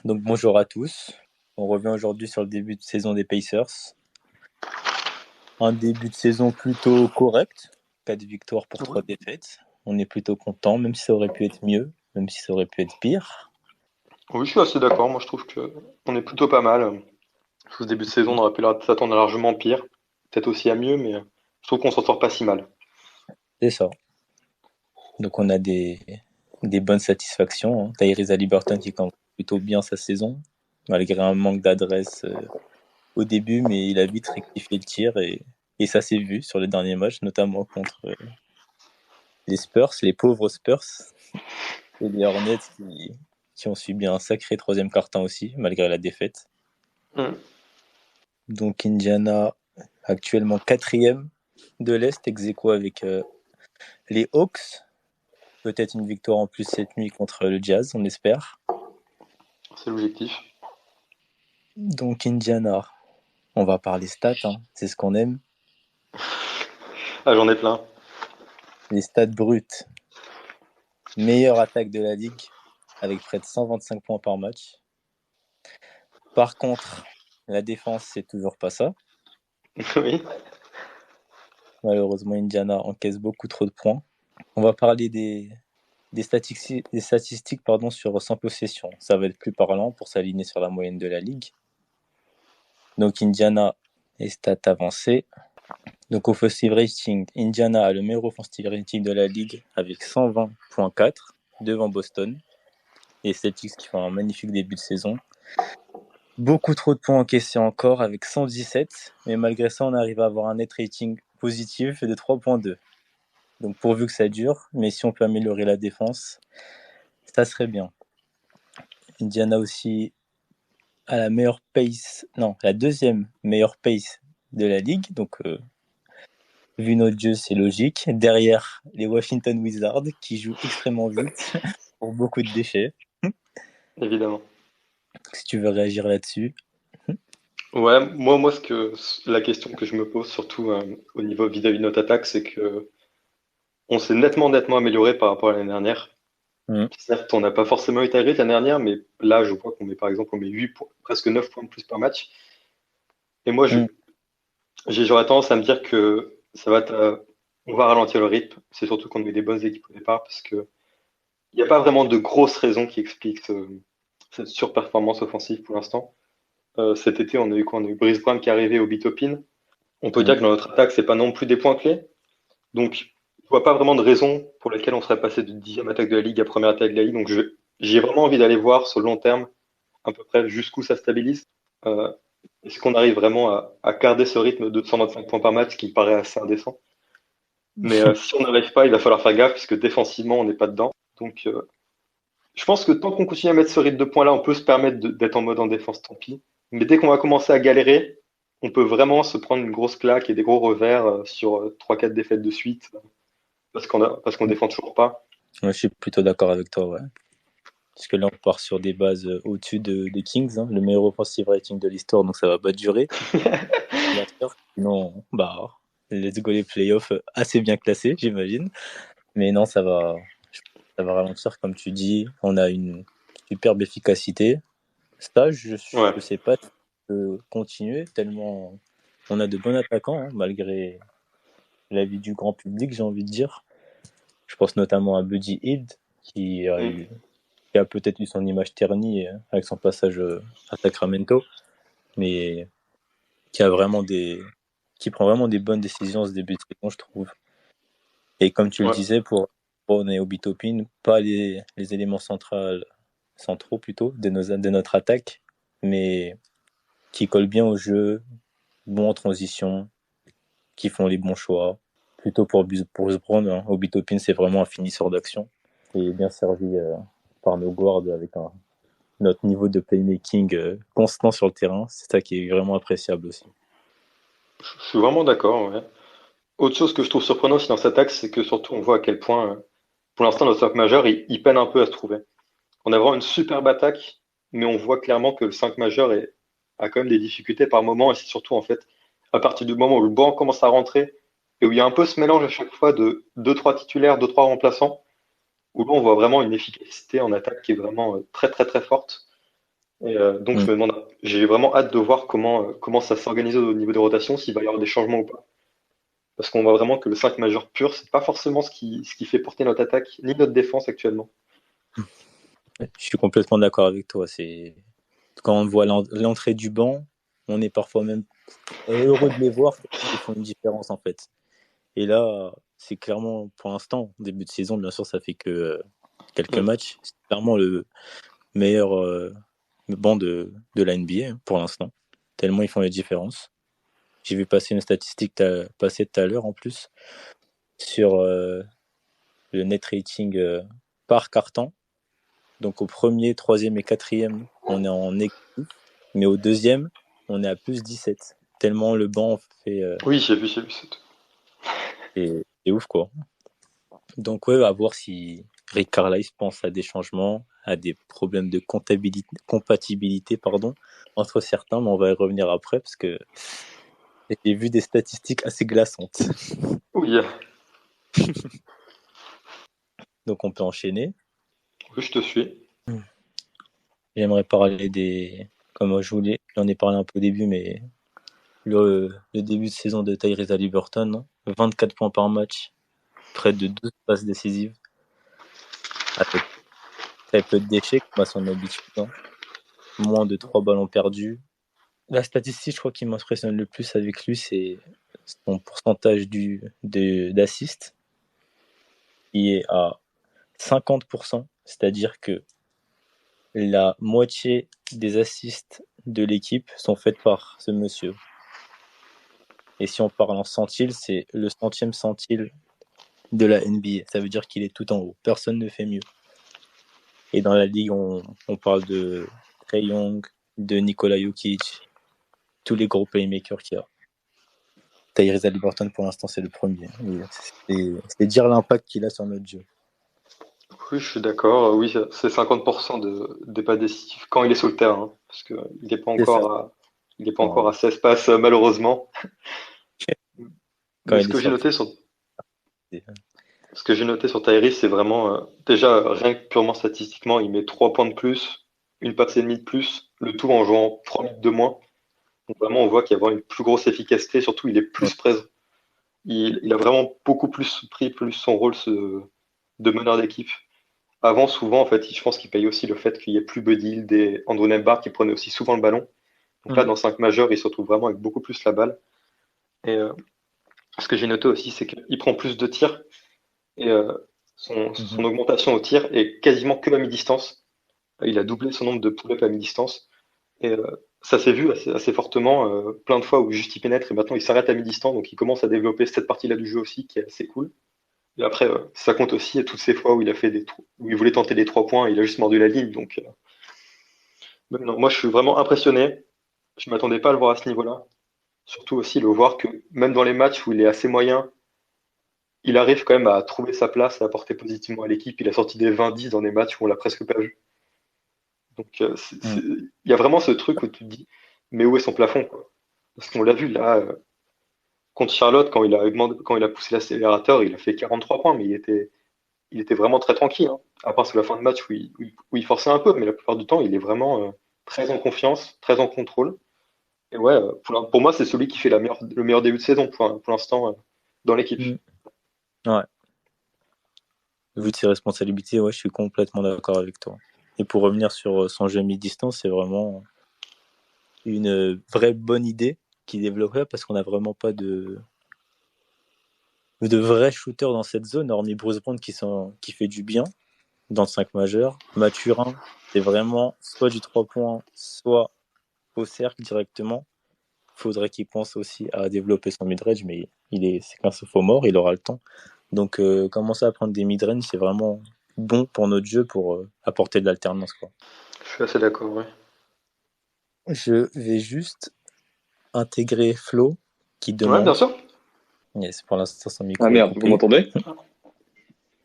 Donc bonjour à tous. On revient aujourd'hui sur le début de saison des Pacers. Un début de saison plutôt correct. 4 victoires pour 3 défaites. On est plutôt content, même si ça aurait pu être mieux, même si ça aurait pu être pire. Oui, je suis assez d'accord. Moi, je trouve que on est plutôt pas mal. Ce début de saison, on aurait pu s'attendre à largement pire. Peut-être aussi à mieux, mais je trouve qu'on s'en sort pas si mal. C'est ça. Donc on a des bonnes satisfactions. Tyrese Haliburton qui commence plutôt bien sa saison, malgré un manque d'adresse au début, mais il a vite rectifié le tir et ça s'est vu sur les derniers matchs, notamment contre les Spurs, les pauvres Spurs. Et les Hornets qui ont subi un sacré troisième quart-temps aussi, malgré la défaite. Mm. Donc Indiana, actuellement quatrième de l'Est, ex-aequo avec les Hawks. Peut-être une victoire en plus cette nuit contre le Jazz, on espère. C'est l'objectif. Donc Indiana, on va parler stats, hein, c'est ce qu'on aime. Ah, j'en ai plein. Les stats brutes. Meilleure attaque de la ligue, avec près de 125 points par match. Par contre, la défense, c'est toujours pas ça. Oui. Malheureusement, Indiana encaisse beaucoup trop de points. On va parler des statistiques sur 100 possessions. Ça va être plus parlant pour s'aligner sur la moyenne de la ligue. Donc Indiana est stats avancées. Donc offensive rating, Indiana a le meilleur offensive rating de la ligue avec 120.4 devant Boston. Et Celtics qui font un magnifique début de saison. Beaucoup trop de points encaissés encore avec 117. Mais malgré ça, on arrive à avoir un net rating positif de 3.2. Donc pourvu que ça dure, mais si on peut améliorer la défense, ça serait bien. Indiana aussi a la meilleure pace, non, la deuxième meilleure pace de la ligue. Donc, vu notre jeu, c'est logique. Derrière, les Washington Wizards qui jouent extrêmement vite pour beaucoup de déchets. Évidemment. Si tu veux réagir là-dessus. Ouais, la question que je me pose, surtout au niveau vis-à-vis de notre attaque, c'est que on s'est nettement amélioré par rapport à l'année dernière. Mm. Certes, on n'a pas forcément eu Tyreek l'année dernière, mais là, je vois qu'on met par exemple, on met 8 points, presque 9 points de plus par match. Et moi, Mm. j'aurais tendance à me dire que on va ralentir le rythme. C'est surtout qu'on met des bonnes équipes au départ parce que il n'y a pas vraiment de grosses raisons qui expliquent cette surperformance offensive pour l'instant. Cet été, on a eu quoi? On a eu Brice Brown qui est arrivé au Bitopin. On peut dire Mm. que dans notre attaque, c'est pas non plus des points clés. Donc, je vois pas vraiment de raison pour laquelle on serait passé de 10e attaque de la ligue à première attaque de la ligue. Donc, j'ai vraiment envie d'aller voir sur le long terme à peu près jusqu'où ça stabilise. Euh, Est-ce qu'on arrive vraiment à garder ce rythme de 125 points par match, ce qui me paraît assez indécent. Mais si on n'arrive pas, il va falloir faire gaffe puisque défensivement, on n'est pas dedans. Donc, je pense que tant qu'on continue à mettre ce rythme de points-là, on peut se permettre d'être en mode en défense, tant pis. Mais dès qu'on va commencer à galérer, on peut vraiment se prendre une grosse claque et des gros revers sur 3-4 défaites de suite parce qu'on défend toujours pas. Moi, je suis plutôt d'accord avec toi, ouais. Parce que là, on part sur des bases au-dessus des Kings, hein, le meilleur offensive rating de l'histoire, donc ça va pas durer. Bien sûr. Sinon, bah, let's go les playoffs assez bien classés, j'imagine. Mais non, ça va ralentir, comme tu dis. On a une superbe efficacité. Ça, je Ouais. sais pas si on peut continuer, tellement on a de bons attaquants, hein, malgré l'avis du grand public, j'ai envie de dire. Je pense notamment à Buddy Hield, Mm. qui a peut-être eu son image ternie avec son passage à Sacramento, mais qui a qui prend vraiment des bonnes décisions ce début de saison, je trouve. Et comme tu le Ouais. disais, pour Brown et Obi-Toppin, pas les éléments centraux plutôt de notre attaque, mais qui collent bien au jeu, bons en transition, qui font les bons choix. Plutôt pour Bruce Brown, hein. Obi-Toppin, c'est vraiment un finisseur d'action. Et bien servi par nos guards avec notre niveau de playmaking constant sur le terrain. C'est ça qui est vraiment appréciable aussi. Je suis vraiment d'accord. Ouais. Autre chose que je trouve surprenant aussi dans cette axe, c'est que surtout on voit à quel point, pour l'instant, notre 5 majeur, il peine un peu à se trouver. On a vraiment une superbe attaque, mais on voit clairement que le 5 majeur a quand même des difficultés par moment, et c'est surtout en fait à partir du moment où le banc commence à rentrer et où il y a un peu ce mélange à chaque fois de deux-trois titulaires, deux-trois remplaçants, où là on voit vraiment une efficacité en attaque qui est vraiment très très très forte. Et donc, Mm. j'ai vraiment hâte de voir comment ça s'organise au niveau des rotations, s'il va y avoir des changements ou pas. Parce qu'on voit vraiment que le 5 majeur pur, c'est pas forcément ce qui fait porter notre attaque ni notre défense actuellement. Je suis complètement d'accord avec toi. C'est quand on voit l'entrée du banc, on est parfois même heureux de les voir tellement ils font une différence en fait. Et là, c'est clairement pour l'instant, début de saison, bien sûr, ça fait que quelques Mm. matchs. C'est clairement le meilleur banc de la NBA pour l'instant. Tellement ils font la différence. J'ai vu passer une statistique passer tout à l'heure en plus sur le net rating par carton. Donc au premier, troisième et quatrième, on est en négatif, mais au deuxième, on est à plus 17. Tellement le banc fait Oui, j'ai vu ça. c'est ouf quoi. Donc ouais, à voir si Rick Carlisle pense à des changements, à des problèmes de compatibilité entre certains, mais on va y revenir après parce que j'ai vu des statistiques assez glaçantes. Oui, Donc on peut enchaîner. oui, je te suis. J'aimerais parler comme j'en ai parlé un peu au début, mais le début de saison de Tyrese Haliburton, hein. 24 points par match, près de 12 passes décisives, avec très peu de déchets, comme à son habitude, hein. Moins de 3 ballons perdus. La statistique, je crois, qui m'impressionne le plus avec lui, c'est son pourcentage d'assists, qui est à 50%, c'est-à-dire que la moitié des assists de l'équipe sont faites par ce monsieur. Et si on parle en centile, c'est le centième centile de la NBA. Ça veut dire qu'il est tout en haut. Personne ne fait mieux. Et dans la ligue, on parle de Trae Young, de Nikola Jokic, tous les gros playmakers qu'il y a. Tyrese Haliburton, pour l'instant, c'est le premier. C'est dire l'impact qu'il a sur notre jeu. Oui, je suis d'accord. Oui, c'est 50% des pas décisifs quand il est sur le terrain, hein, parce que C'est ça. il est pas encore Non, à 16 passes, malheureusement. quand Mais il est sorti. ce que j'ai noté sur Tyrese, c'est vraiment, déjà, rien que purement statistiquement, il met 3 points de plus, une passe et demie de plus, le tout en jouant 3 minutes de moins. Donc vraiment, on voit qu'il y a vraiment une plus grosse efficacité. Surtout, il est plus présent. Il a vraiment beaucoup plus pris plus son rôle de meneur d'équipe. Avant, souvent, en fait, je pense qu'il paye aussi le fait qu'il n'y ait plus Buddy Hield et Andrew Nembhard qui prenaient aussi souvent le ballon. Donc là, Mm. dans 5 majeurs, il se retrouve vraiment avec beaucoup plus la balle. Et ce que j'ai noté aussi, c'est qu'il prend plus de tirs et son Mhm. augmentation au tir est quasiment que à mi-distance. Il a doublé son nombre de pull-ups à mi-distance. Et ça s'est vu assez fortement, plein de fois où juste il pénètre et maintenant il s'arrête à mi-distance. Donc il commence à développer cette partie-là du jeu aussi qui est assez cool. Et après, ça compte aussi à toutes ces fois où il a fait où il voulait tenter des 3 points, il a juste mordu la ligne. Donc, non, moi, je suis vraiment impressionné. Je m'attendais pas à le voir à ce niveau-là. Surtout aussi le voir que même dans les matchs où il est assez moyen, il arrive quand même à trouver sa place et à apporter positivement à l'équipe. Il a sorti des 20-10 dans des matchs où on l'a presque pas vu. Donc, Mm. il y a vraiment ce truc où tu te dis, mais où est son plafond, quoi? Parce qu'on l'a vu là, contre Charlotte, quand il a poussé l'accélérateur, il a fait 43 points, mais il était vraiment très tranquille, hein. À part sur la fin de match où il forçait un peu, mais la plupart du temps, il est vraiment très en confiance, très en contrôle. Et ouais, pour moi, c'est celui qui fait le meilleur début de saison pour l'instant dans l'équipe. Mm. Ouais. Vu de ses responsabilités, ouais, je suis complètement d'accord avec toi. Et pour revenir sur son jeu mi-distance, c'est vraiment une vraie bonne idée qu'il développait parce qu'on n'a vraiment pas de vrais shooters dans cette zone, hormis Bruce Brown qui fait du bien dans le 5 majeur. Mathurin, c'est vraiment soit du 3 points, soit au cercle directement. Il faudrait qu'il pense aussi à développer son midrange, mais c'est qu'un sophomore, il aura le temps. Donc commencer à prendre des midrange, c'est vraiment bon pour notre jeu pour apporter de l'alternance, quoi. Je suis assez d'accord, ouais. Je vais juste intégrer Flo qui Ouais, bien demande. sûr. Yes, pour l'instant son Ah micro est merde, vous coupé. m'entendez? Ouais,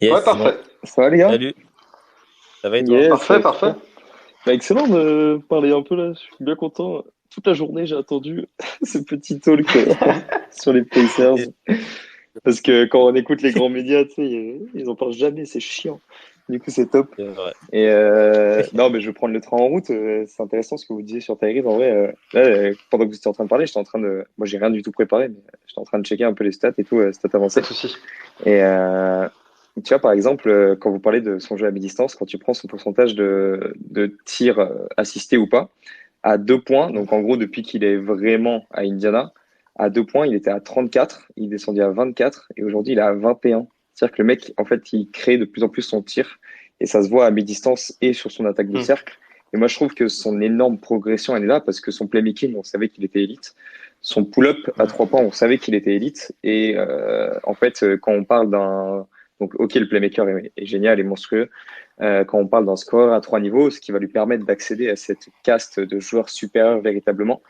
Yes, c'est bon. parfait. Ça va les gars? Salut, ça va et toi? Yes, ça Parfait, va parfait. super. Bah, excellent de parler un peu là, je suis bien content. Toute la journée j'ai attendu ce petit talk sur les Pacers. Et- Parce que quand on écoute les grands médias, tu sais, ils en parlent jamais, c'est chiant. Du coup, c'est top. C'est vrai. Et non, mais je vais prendre le train en route. C'est intéressant ce que vous disiez sur Tyrese. En vrai, là, pendant que vous étiez en train de parler, j'étais en train de. Moi, j'ai rien du tout préparé, mais j'étais en train de checker un peu les stats et tout, stats Pas avancées. de souci. Et tu vois, par exemple, quand vous parlez de son jeu à mi-distance, quand tu prends son pourcentage de tirs assistés ou pas, à 2 points, donc en gros, depuis qu'il est vraiment à Indiana, à 2 points, il était à 34, il descendait à 24, et aujourd'hui, il est à 21. C'est-à-dire que le mec, en fait, il crée de plus en plus son tir, et ça se voit à mi-distance et sur son attaque de Mm. cercle. Et moi, je trouve que son énorme progression, elle est là, parce que son playmaking, on savait qu'il était élite. Son pull-up à 3 points, on savait qu'il était élite. Et en fait, quand on parle d'un... Donc, ok, le playmaker est génial et monstrueux. Quand on parle d'un scoreur à 3 niveaux, ce qui va lui permettre d'accéder à cette caste de joueurs supérieurs véritablement,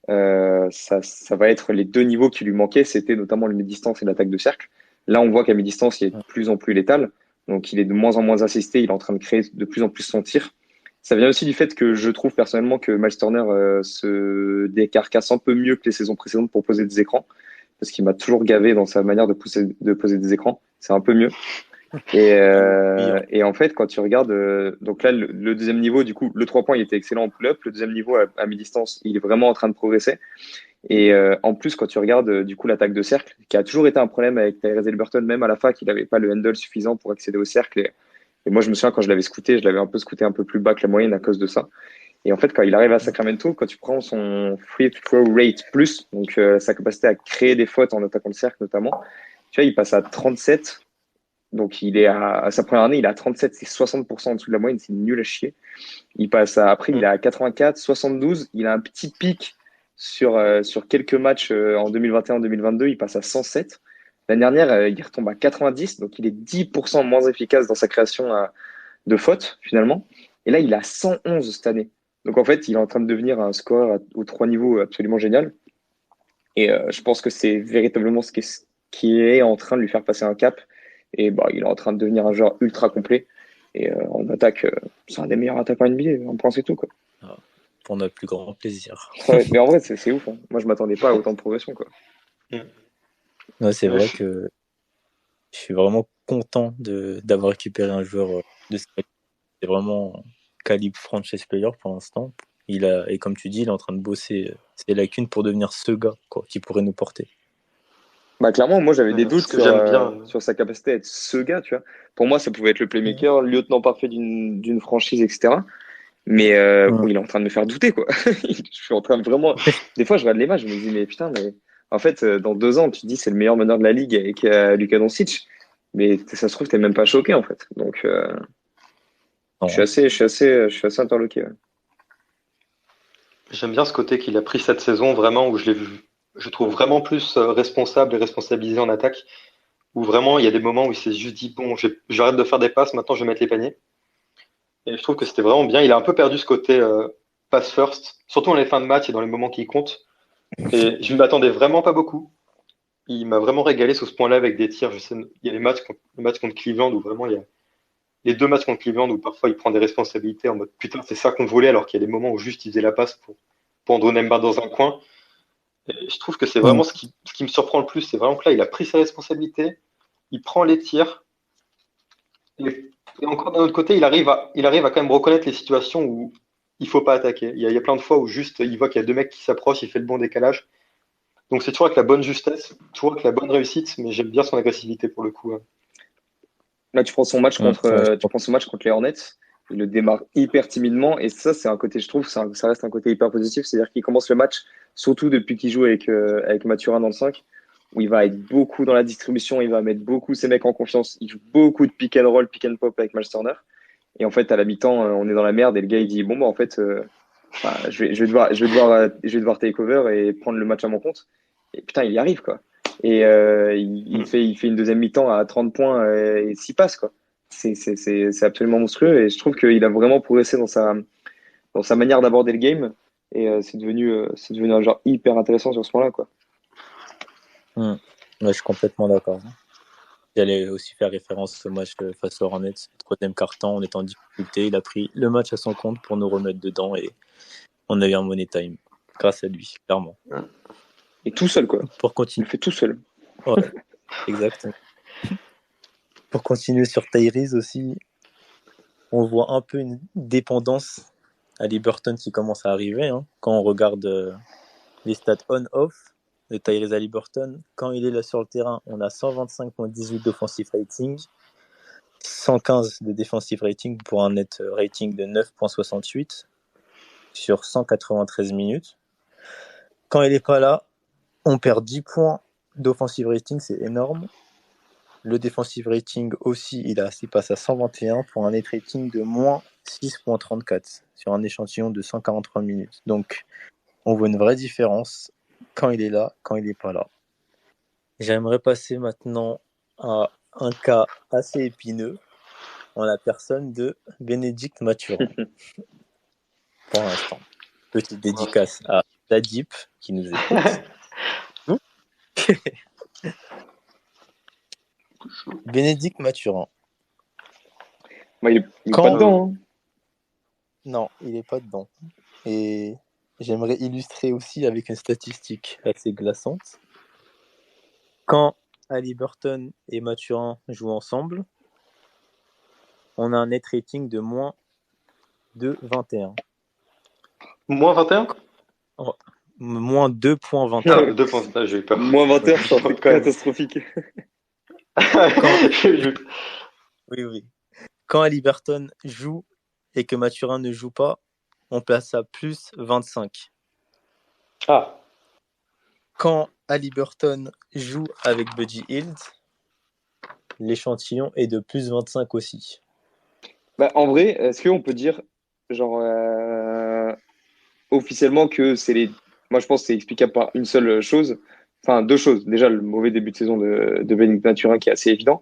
ça va être les 2 niveaux qui lui manquaient, c'était notamment le mi-distance et l'attaque de cercle. Là, on voit qu'à mi-distance, il est de plus en plus létal, donc il est de moins en moins assisté, il est en train de créer de plus en plus son tir. Ça vient aussi du fait que je trouve personnellement que Miles Turner se décarcasse un peu mieux que les saisons précédentes pour poser des écrans, parce qu'il m'a toujours gavé dans sa manière de poser des écrans. C'est un peu mieux. Et en fait, quand tu regardes, donc là, le deuxième niveau, du coup, le 3 points, il était excellent en pull-up. Le deuxième niveau, à mi-distance, il est vraiment en train de progresser. Et en plus, quand tu regardes, du coup, l'attaque de cercle, qui a toujours été un problème avec Tyrese Haliburton, même à la fac, il n'avait pas le handle suffisant pour accéder au cercle. Et moi, je me souviens, quand je l'avais scouté, je l'avais un peu scouté un peu plus bas que la moyenne à cause de ça. Et en fait, quand il arrive à Sacramento, quand tu prends son free throw rate plus, donc sa capacité à créer des fautes en attaquant le cercle notamment, tu vois, il passe à 37. Donc, il est à sa première année, il est à 37, c'est 60% en dessous de la moyenne, c'est nul à chier. Après, il est à 84, 72, il a un petit pic sur quelques matchs en 2021-2022, il passe à 107. L'année dernière, il retombe à 90, donc il est 10% moins efficace dans sa création de fautes, finalement. Et là, il a 111 cette année. Donc, en fait, il est en train de devenir un score aux 3 niveaux absolument génial. Et je pense que c'est véritablement qui est en train de lui faire passer un cap. Et bah, il est en train de devenir un joueur ultra complet. Et en attaque, c'est un des meilleurs attaquants NBA. On pense et tout, quoi. Ah, pour notre plus grand plaisir. Ouais, mais en vrai, c'est ouf. Hein. Moi, je m'attendais pas à autant de progression, quoi. Ouais, c'est Ouais, vrai que je suis vraiment content d'avoir récupéré un joueur de ce calibre. C'est vraiment calibre franchise player pour l'instant. Et comme tu dis, il est en train de bosser ses lacunes pour devenir ce gars quoi, qui pourrait nous porter. Bah, clairement, moi, j'avais des ce doutes que j'aime bien. sur sa capacité à être ce gars, tu vois. Pour moi, ça pouvait être le playmaker, le lieutenant parfait d'une franchise, etc. Mais il est en train de me faire douter, quoi. Je suis en train de vraiment. Des fois, je regarde les matchs, je me dis, mais putain, mais en fait, dans 2 ans, tu te dis, c'est le meilleur meneur de la ligue avec Luka Doncic. Mais ça se trouve, t'es même pas choqué, en fait. Donc, Non. je suis assez interloqué. Ouais. J'aime bien ce côté qu'il a pris cette saison, vraiment, où je l'ai vu. Je trouve vraiment plus responsable et responsabilisé en attaque, où vraiment il y a des moments où il s'est juste dit, bon, j'arrête de faire des passes, maintenant je vais mettre les paniers. Et je trouve que c'était vraiment bien. Il a un peu perdu ce côté pass first, surtout dans les fins de match et dans les moments qui comptent. Et je ne m'attendais vraiment pas beaucoup. Il m'a vraiment régalé sur ce point-là avec des tirs. Je sais, il y a le match contre Cleveland où vraiment il y a les 2 matchs contre Cleveland où parfois il prend des responsabilités en mode putain, c'est ça qu'on voulait, alors qu'il y a des moments où juste il faisait la passe pour Andrew Nembhard dans un coin. Et je trouve que c'est vraiment ce qui me surprend le plus. C'est vraiment que là, il a pris ses responsabilités, il prend les tirs. Et encore d'un autre côté, il arrive à quand même reconnaître les situations où il faut pas attaquer. Il y a plein de fois où juste il voit qu'il y a 2 mecs qui s'approchent, il fait le bon décalage. Donc c'est toujours avec la bonne justesse, toujours avec la bonne réussite, mais j'aime bien son agressivité pour le coup. Là, tu prends son match Ouais, tu prends son match contre les Hornets. Il le démarre hyper timidement. Et ça, c'est un côté, je trouve, ça reste un côté hyper positif. C'est-à-dire qu'il commence le match, surtout depuis qu'il joue avec Mathurin dans le 5, où il va être beaucoup dans la distribution, il va mettre beaucoup ses mecs en confiance. Il joue beaucoup de pick and roll, pick and pop avec Miles Turner. Et en fait, à la mi-temps, on est dans la merde et le gars, il dit, bon, bah, en fait, enfin, je vais devoir take over et prendre le match à mon compte. Et putain, il y arrive, quoi. Et il fait une deuxième mi-temps à 30 points et 6 passes, quoi. C'est absolument monstrueux et je trouve qu'il a vraiment progressé dans sa manière d'aborder le game et c'est devenu un genre hyper intéressant sur ce point-là, quoi. Ouais, je suis complètement d'accord. J'allais aussi faire référence au match face aux Hornets, troisième quart-temps, on était en difficulté. Il a pris le match à son compte pour nous remettre dedans et on a eu un money time grâce à lui, clairement. Et tout seul, quoi. Pour Il continuer. le fait tout seul. Ouais, exactement. Pour continuer sur Tyrese aussi, on voit un peu une dépendance à Haliburton qui commence à arriver. Hein. Quand on regarde les stats on-off de Tyrese Haliburton, quand il est là sur le terrain, on a 125.18 d'offensive rating, 115 de defensive rating pour un net rating de 9.68 sur 193 minutes. Quand il n'est pas là, on perd 10 points d'offensive rating, c'est énorme. Le defensive rating aussi, il passe à 121 pour un net rating de moins 6.34 sur un échantillon de 143 minutes. Donc, on voit une vraie différence quand il est là, quand il n'est pas là. J'aimerais passer maintenant à un cas assez épineux en la personne de Bénédicte Mathurin. Pour l'instant. Petite dédicace à Dadip qui nous écoute. Bénédicte Mathurin. Il est pas dedans. Hein. Non, il n'est pas dedans. Et j'aimerais illustrer aussi avec une statistique assez glaçante. Quand Haliburton et Mathurin jouent ensemble, on a un net rating de moins de 21. Moins 21 Moins 2.21. Ah, 2.21, j'ai eu peur. Moins 21, c'est catastrophique. Oui. Quand Haliburton joue et que Mathurin ne joue pas, on place à plus 25. Ah. Quand Haliburton joue avec Buddy Hield, l'échantillon est de plus 25 aussi. En vrai, est-ce qu'on peut dire, officiellement que c'est les... Moi, je pense que c'est explicable par une seule chose. Enfin, deux choses. Déjà, le mauvais début de saison de Bénédicte Mathurin qui est assez évident.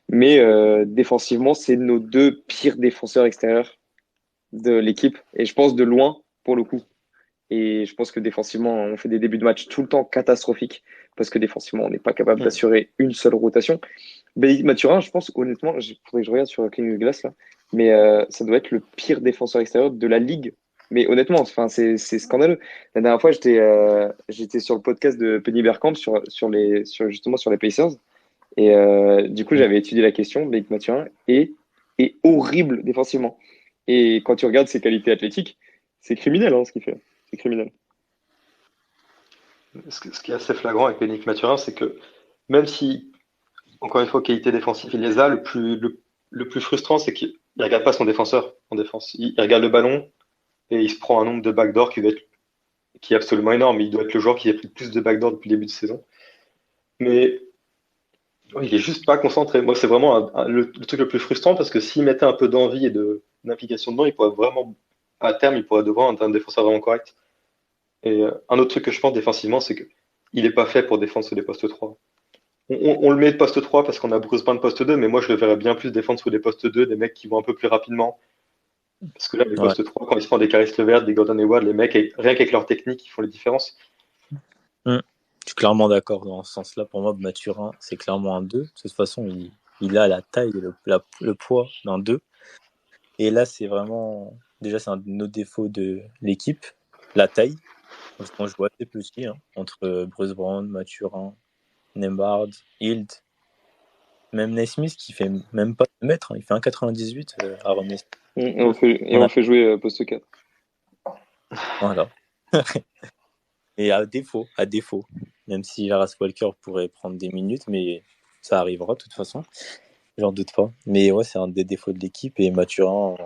Mais défensivement, c'est nos deux pires défenseurs extérieurs de l'équipe. Et je pense de loin, pour le coup. Et je pense que défensivement, on fait des débuts de match tout le temps catastrophiques. Parce que défensivement, on n'est pas capable d'assurer une seule rotation. Bénédicte Mathurin, je pense, honnêtement, il faudrait que je regarde sur Clean Glass, là. Mais ça doit être le pire défenseur extérieur de la ligue. Mais honnêtement, c'est scandaleux. La dernière fois, j'étais sur le podcast de Penny Bergkamp justement sur les Pacers. Et du coup, j'avais étudié la question. Bénédicte Mathurin est horrible défensivement. Et quand tu regardes ses qualités athlétiques, c'est criminel ce qu'il fait. C'est criminel. Ce qui est assez flagrant avec Bénédicte Mathurin, c'est que même si, encore une fois, qualité défensive, il les a, le plus frustrant, c'est qu'il ne regarde pas son défenseur en défense. Il regarde le ballon et il se prend un nombre de backdoors qui est absolument énorme. Il doit être le joueur qui a pris le plus de backdoors depuis le début de saison. Mais il est juste pas concentré. Moi, c'est vraiment le truc le plus frustrant parce que s'il mettait un peu d'envie et d'implication dedans, il pourrait vraiment, à terme, il pourrait devoir un défenseur vraiment correct. Et un autre truc que je pense défensivement, c'est qu'il n'est pas fait pour défendre sur des postes 3. On le met de poste 3 parce qu'on a Bruce Brown de poste 2, mais moi je le verrais bien plus défendre sur des postes 2, des mecs qui vont un peu plus rapidement. Parce que là, les postes 3, quand ils se prennent des Caris LeVert, des Gordon Hayward, les mecs, rien qu'avec leur technique, ils font les différences. Je suis clairement d'accord dans ce sens-là. Pour moi, Mathurin, c'est clairement un 2. De toute façon, il a la taille et le poids d'un 2. Et là, c'est vraiment... Déjà, c'est un de nos défauts de l'équipe, la taille. Parce qu'on joue assez petit, entre Bruce Brown, Mathurin, Nembhard, Hield, même Naismith qui fait même pas 2 mètres, il fait 1,98 à remettre. Et on fait jouer poste 4. Voilà. Et à défaut, même si Jarras Walker pourrait prendre des minutes, mais ça arrivera de toute façon, j'en doute pas. Mais ouais, c'est un des défauts de l'équipe et Mathurin,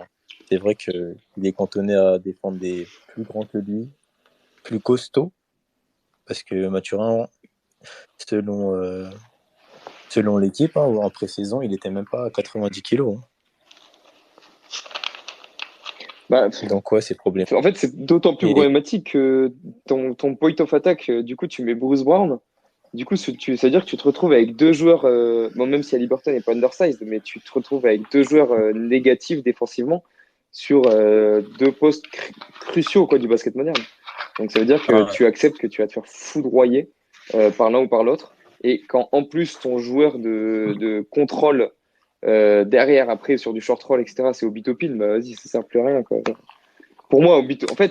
c'est vrai qu'il est cantonné à défendre des plus grands que lui, plus costauds, parce que Mathurin, selon l'équipe, en pré-saison, il était même pas à 90 kilos. Donc ouais, c'est problématique. En fait, c'est d'autant plus problématique que ton point of attack, du coup, tu mets Bruce Brown. Du coup, c'est-à-dire que tu te retrouves avec deux joueurs, même si Haliburton n'est pas undersized, mais tu te retrouves avec deux joueurs négatifs défensivement sur deux postes cruciaux du basket moderne. Donc ça veut dire que tu acceptes que tu vas te faire foudroyer par l'un ou par l'autre. Et quand en plus ton joueur de contrôle derrière, après, sur du short roll, etc., c'est Obi-Toppin, vas-y, ça sert plus à rien, quoi. Pour moi, Obi-Toppin,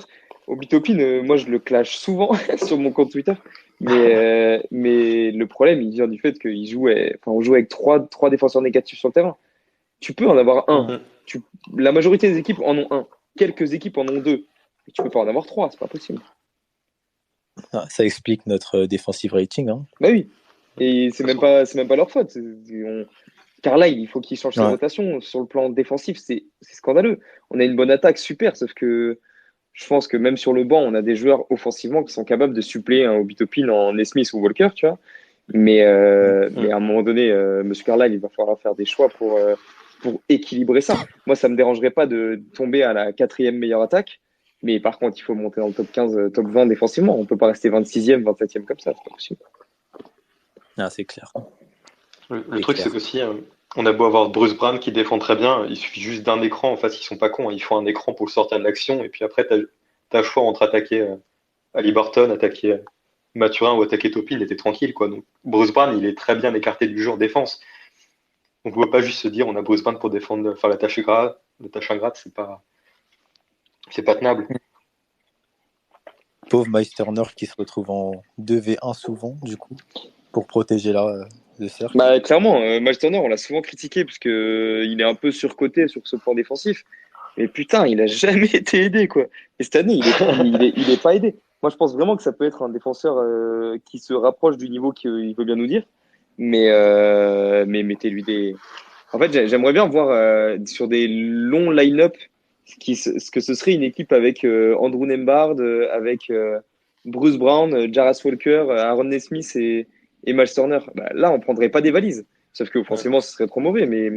moi, je le clash souvent sur mon compte Twitter, mais le problème, il vient du fait qu'on joue avec trois défenseurs négatifs sur le terrain. Tu peux en avoir un La majorité des équipes en ont un. Quelques équipes en ont deux. Mais tu peux pas en avoir trois, c'est pas possible. Ça explique notre defensive rating. Hein. Bah oui. Et c'est même pas leur faute. Carlisle, il faut qu'il change ses rotations. Sur le plan défensif, c'est scandaleux. On a une bonne attaque, super, sauf que je pense que même sur le banc, on a des joueurs offensivement qui sont capables de suppléer un Obi-Toppin en Nesmith ou Walker, tu vois. Mais à un moment donné, Monsieur Carlisle, il va falloir faire des choix pour équilibrer ça. Moi, ça me dérangerait pas de tomber à la 4e meilleure attaque. Mais par contre, il faut monter dans le top 15, top 20 défensivement. On peut pas rester 26e, 27e comme ça. C'est pas possible. C'est clair. Le truc, c'est qu'aussi, on a beau avoir Bruce Brown qui défend très bien, il suffit juste d'un écran. En fait, ils sont pas cons. Ils font un écran pour le sortir de l'action. Et puis après, tu as le choix entre attaquer Ali Burton, attaquer Mathurin ou attaquer Toppin. Et t'es tranquille, quoi. Donc, Bruce Brown, il est très bien écarté du jeu en défense. Donc, on ne peut pas juste se dire on a Bruce Brown pour défendre, faire la tâche ingrate, c'est pas tenable. Pauvre Miles Turner qui se retrouve en 2v1 souvent, du coup, pour protéger le cercle. Bah, clairement, Miles Turner, on l'a souvent critiqué parce que il est un peu surcoté sur ce plan défensif. Mais putain, il a jamais été aidé, quoi. Et cette année, il est pas aidé. Moi, je pense vraiment que ça peut être un défenseur qui se rapproche du niveau qu'il veut bien nous dire. Mais mettez-lui des. En fait, j'aimerais bien voir sur des longs line-up ce que ce serait une équipe avec Andrew Nembhard, avec Bruce Brown, Jarras Walker, Aaron Nesmith et Miles Turner. Bah, là, on prendrait pas des valises. Sauf que offensivement, ce serait trop mauvais. Mais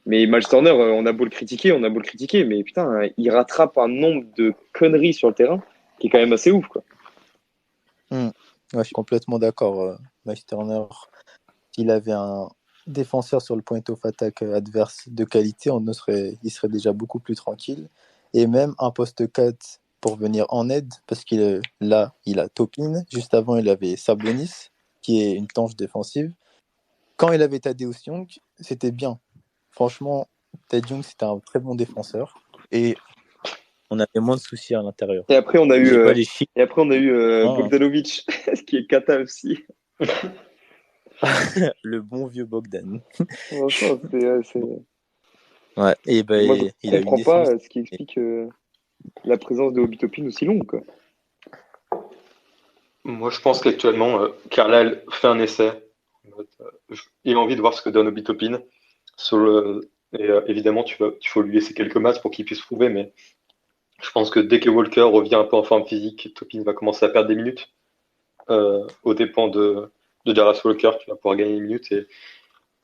Miles Turner, on a beau le critiquer, mais putain, il rattrape un nombre de conneries sur le terrain qui est quand même assez ouf, quoi. Ouais, je suis complètement d'accord. Miles Turner, s'il avait un défenseur sur le point of attack adverse de qualité, il serait déjà beaucoup plus tranquille. Et même un poste 4 pour venir en aide, parce qu'il là, il a Toppin. Juste avant, il avait Sabonis, qui est une tanche défensive. Quand il avait Tadeusz Young, c'était bien. Franchement, Thad Young, c'était un très bon défenseur. Et on avait moins de soucis à l'intérieur. Et après, on a eu Non, Bogdanovic, ce qui est cata aussi. le bon vieux Bogdan. Franchement, Ouais, et ben, moi, je il a comprends une pas essence. ce qui explique la présence de Obi-Toppin aussi longue, quoi. Moi, je pense qu'actuellement, Carlisle fait un essai. Il a envie de voir ce que donne Obi-Toppin. Évidemment, il faut lui laisser quelques matchs pour qu'il puisse prouver, mais je pense que dès que Walker revient un peu en forme physique, Toppin va commencer à perdre des minutes aux dépens de Jarras Walker qui va pouvoir gagner des minutes. Et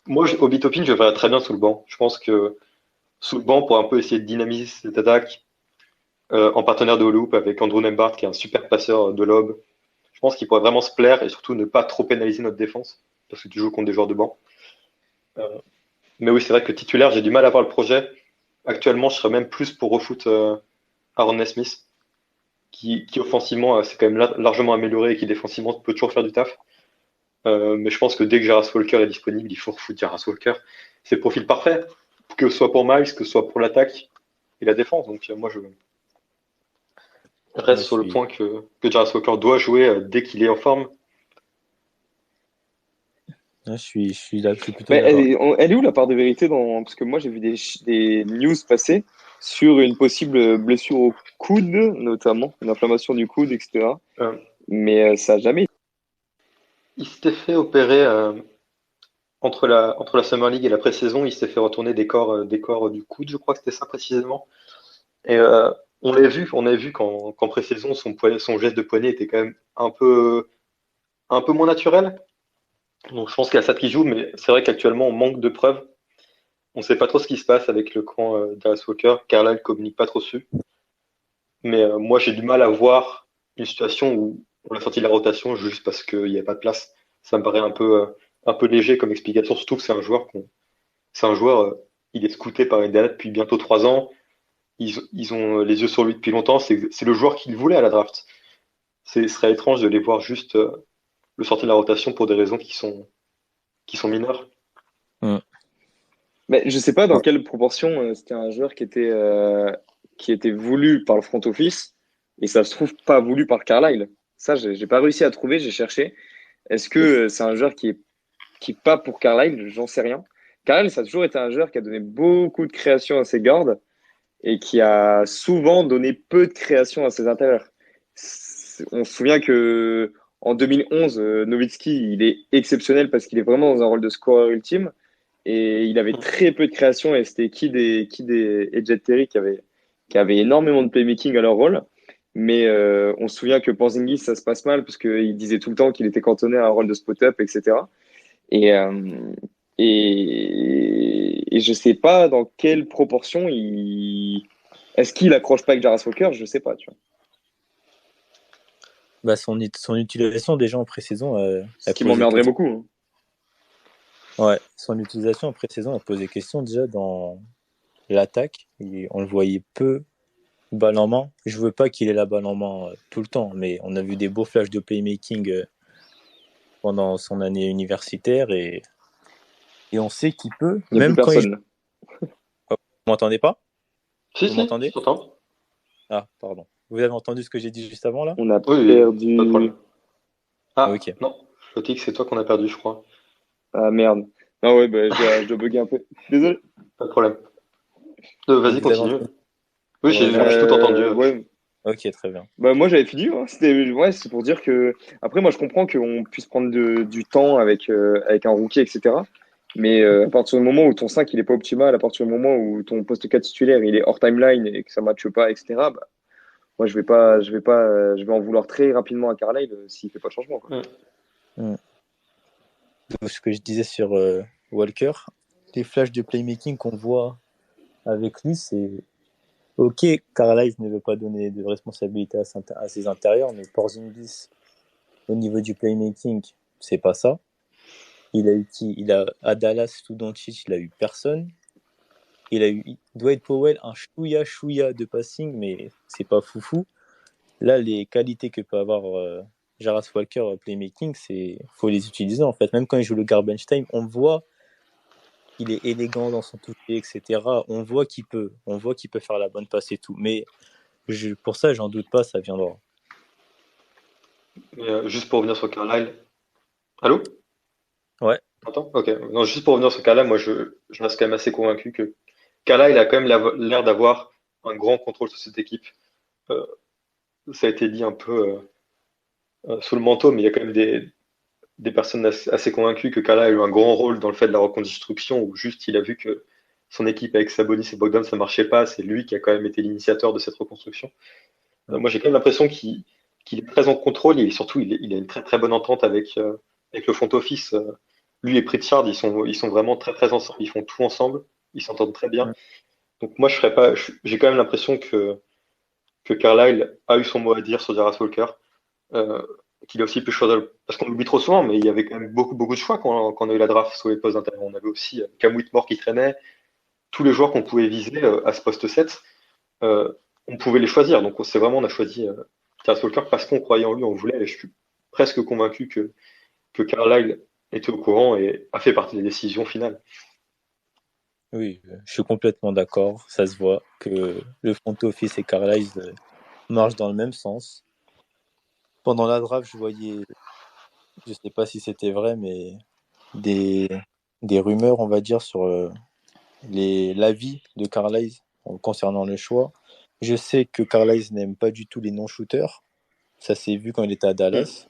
moi, Obi-Toppin, je le verrais très bien sous le banc. Je pense que sous le banc, pour un peu essayer de dynamiser cette attaque, en partenaire de loop avec Andrew Nembhard, qui est un super passeur de lob, je pense qu'il pourrait vraiment se plaire et surtout ne pas trop pénaliser notre défense, parce que tu joues contre des joueurs de banc. Mais oui, c'est vrai que titulaire, j'ai du mal à voir le projet. Actuellement, je serais même plus pour refoot Aaron Nesmith, qui offensivement s'est quand même largement amélioré et qui défensivement peut toujours faire du taf. Mais je pense que dès que Jarras Walker est disponible, il faut refoutre Jarras Walker. C'est le profil parfait, que ce soit pour Miles, que ce soit pour l'attaque et la défense. Donc moi, je reste sur le point que Jarras Walker doit jouer dès qu'il est en forme. Je suis là, je suis plutôt Mais d'accord. elle est où la part de vérité parce que moi j'ai vu des news passer sur une possible blessure au coude, notamment, une inflammation du coude, etc. Mais ça n'a jamais été. Il s'était fait opérer entre la Summer League et la pré-saison. Il s'était fait retourner des corps du coude, je crois que c'était ça précisément. Et on a vu qu'en pré-saison, son geste de poignet était quand même un peu moins naturel. Donc je pense qu'il y a ça qui joue, mais c'est vrai qu'actuellement on manque de preuves. On ne sait pas trop ce qui se passe avec le camp d'Alice Walker. Carlisle ne communique pas trop dessus. Mais moi j'ai du mal à voir une situation où on l'a sorti de la rotation juste parce qu'il n'y a pas de place. Ça me paraît un peu léger comme explication, surtout que c'est un joueur, il est scouté par Indiana depuis bientôt 3 ans. Ils ont les yeux sur lui depuis longtemps. C'est le joueur qu'ils voulaient à la draft. Ce serait étrange de les voir juste le sortir de la rotation pour des raisons qui sont mineures. Mais je sais pas dans quelle proportion c'était un joueur qui était voulu par le front office et ça se trouve pas voulu par Carlisle. Ça, j'ai pas réussi à trouver, j'ai cherché. Est-ce que c'est un joueur qui est pas pour Carlisle? J'en sais rien. Carlisle, ça a toujours été un joueur qui a donné beaucoup de création à ses guards et qui a souvent donné peu de création à ses intérieurs. On se souvient que en 2011, Nowitzki, il est exceptionnel parce qu'il est vraiment dans un rôle de scoreur ultime et il avait très peu de création et c'était Kidd et Jet Terry qui avaient énormément de playmaking à leur rôle. Mais on se souvient que Porzingis, ça se passe mal parce qu'il disait tout le temps qu'il était cantonné à un rôle de spot-up, etc. Et, et je sais pas dans quelle proportion il. Est-ce qu'il accroche pas avec Jarras Walker? Je sais pas, tu vois. Bah, son utilisation déjà en pré-saison Ce qui m'emmerderait beaucoup. Hein. Ouais, son utilisation en pré-saison a posé question déjà dans l'attaque. On le voyait peu balle en main. Je veux pas qu'il ait la balle en main tout le temps, mais on a vu des beaux flashs de playmaking pendant son année universitaire et on sait qu'il peut. Il n'y a même plus quand personne. Vous m'entendez pas? Si, Vous m'entendez? je t'entends. Ah, pardon. Vous avez entendu ce que j'ai dit juste avant là? On a Oui, perdu. pas de problème. Ah, Ok. non, je dis que c'est toi qu'on a perdu, je crois. Ah merde. Non, ouais, bah, je dois bugger un peu. Désolé. Pas de problème. Vas-y, Vous avez continue. entendu? Oui, j'ai tout entendu. Ouais. Ok, très bien. Bah, moi, j'avais fini. Hein. C'est pour dire que. Après, moi, je comprends qu'on puisse prendre du temps avec un rookie, etc. Mais à partir du moment où ton 5 il est pas optimal, à partir du moment où ton poste 4 titulaire il est hors timeline et que ça matche pas, etc. Bah, moi, je vais en vouloir très rapidement à Carlisle s'il fait pas de changement. Quoi. Donc, ce que je disais sur Walker, les flashs de playmaking qu'on voit avec lui, c'est ok. Carlisle ne veut pas donner de responsabilité à ses intérieurs, mais Porzingis, au niveau du playmaking, c'est pas ça. Il a à Dallas, tout Doncic, il a eu personne. Il a eu Dwight Powell, un chouïa de passing, mais c'est pas foufou. Là, les qualités que peut avoir Jarras Walker playmaking, faut les utiliser en fait. Même quand il joue le garbage time, on voit qu'il est élégant dans son toucher, etc. On voit qu'il peut faire la bonne passe et tout. Mais pour ça, j'en doute pas, ça viendra. Juste pour revenir sur Carlisle. Allô? Ouais. Attends, ok. Non, juste pour revenir sur Carlisle, moi je reste quand même assez convaincu que Carlisle a quand même l'air d'avoir un grand contrôle sur cette équipe. Euh, Ça a été dit un peu sous le manteau, mais il y a quand même des personnes assez convaincues que Carlisle a eu un grand rôle dans le fait de la reconstruction, où juste il a vu que son équipe avec Sabonis et Bogdan ça marchait pas, c'est lui qui a quand même été l'initiateur de cette reconstruction. Moi j'ai quand même l'impression qu'il est très en contrôle et surtout il a une très très bonne entente avec le front office. Lui et Pritchard, ils sont vraiment très très ensemble, ils font tout ensemble, ils s'entendent très bien. Donc moi j'ai quand même l'impression que Carlisle a eu son mot à dire sur Jarras Walker, qu'il a aussi pu choisir, parce qu'on l'oublie trop souvent, mais il y avait quand même beaucoup de choix quand on a eu la draft sur les postes d'intérieur. On avait aussi Cam Whitmore qui traînait, tous les joueurs qu'on pouvait viser à ce poste 7, on pouvait les choisir. Donc c'est vraiment, on a choisi Jarras Walker parce qu'on croyait en lui, on voulait, et je suis presque convaincu que Carlisle était au courant et a fait partie des décisions finales. Oui, je suis complètement d'accord. Ça se voit que le front office et Carlisle marchent dans le même sens. Pendant la draft, je sais pas si c'était vrai, mais des rumeurs, on va dire, sur l'avis de Carlisle concernant le choix. Je sais que Carlisle n'aime pas du tout les non-shooters. Ça s'est vu quand il était à Dallas.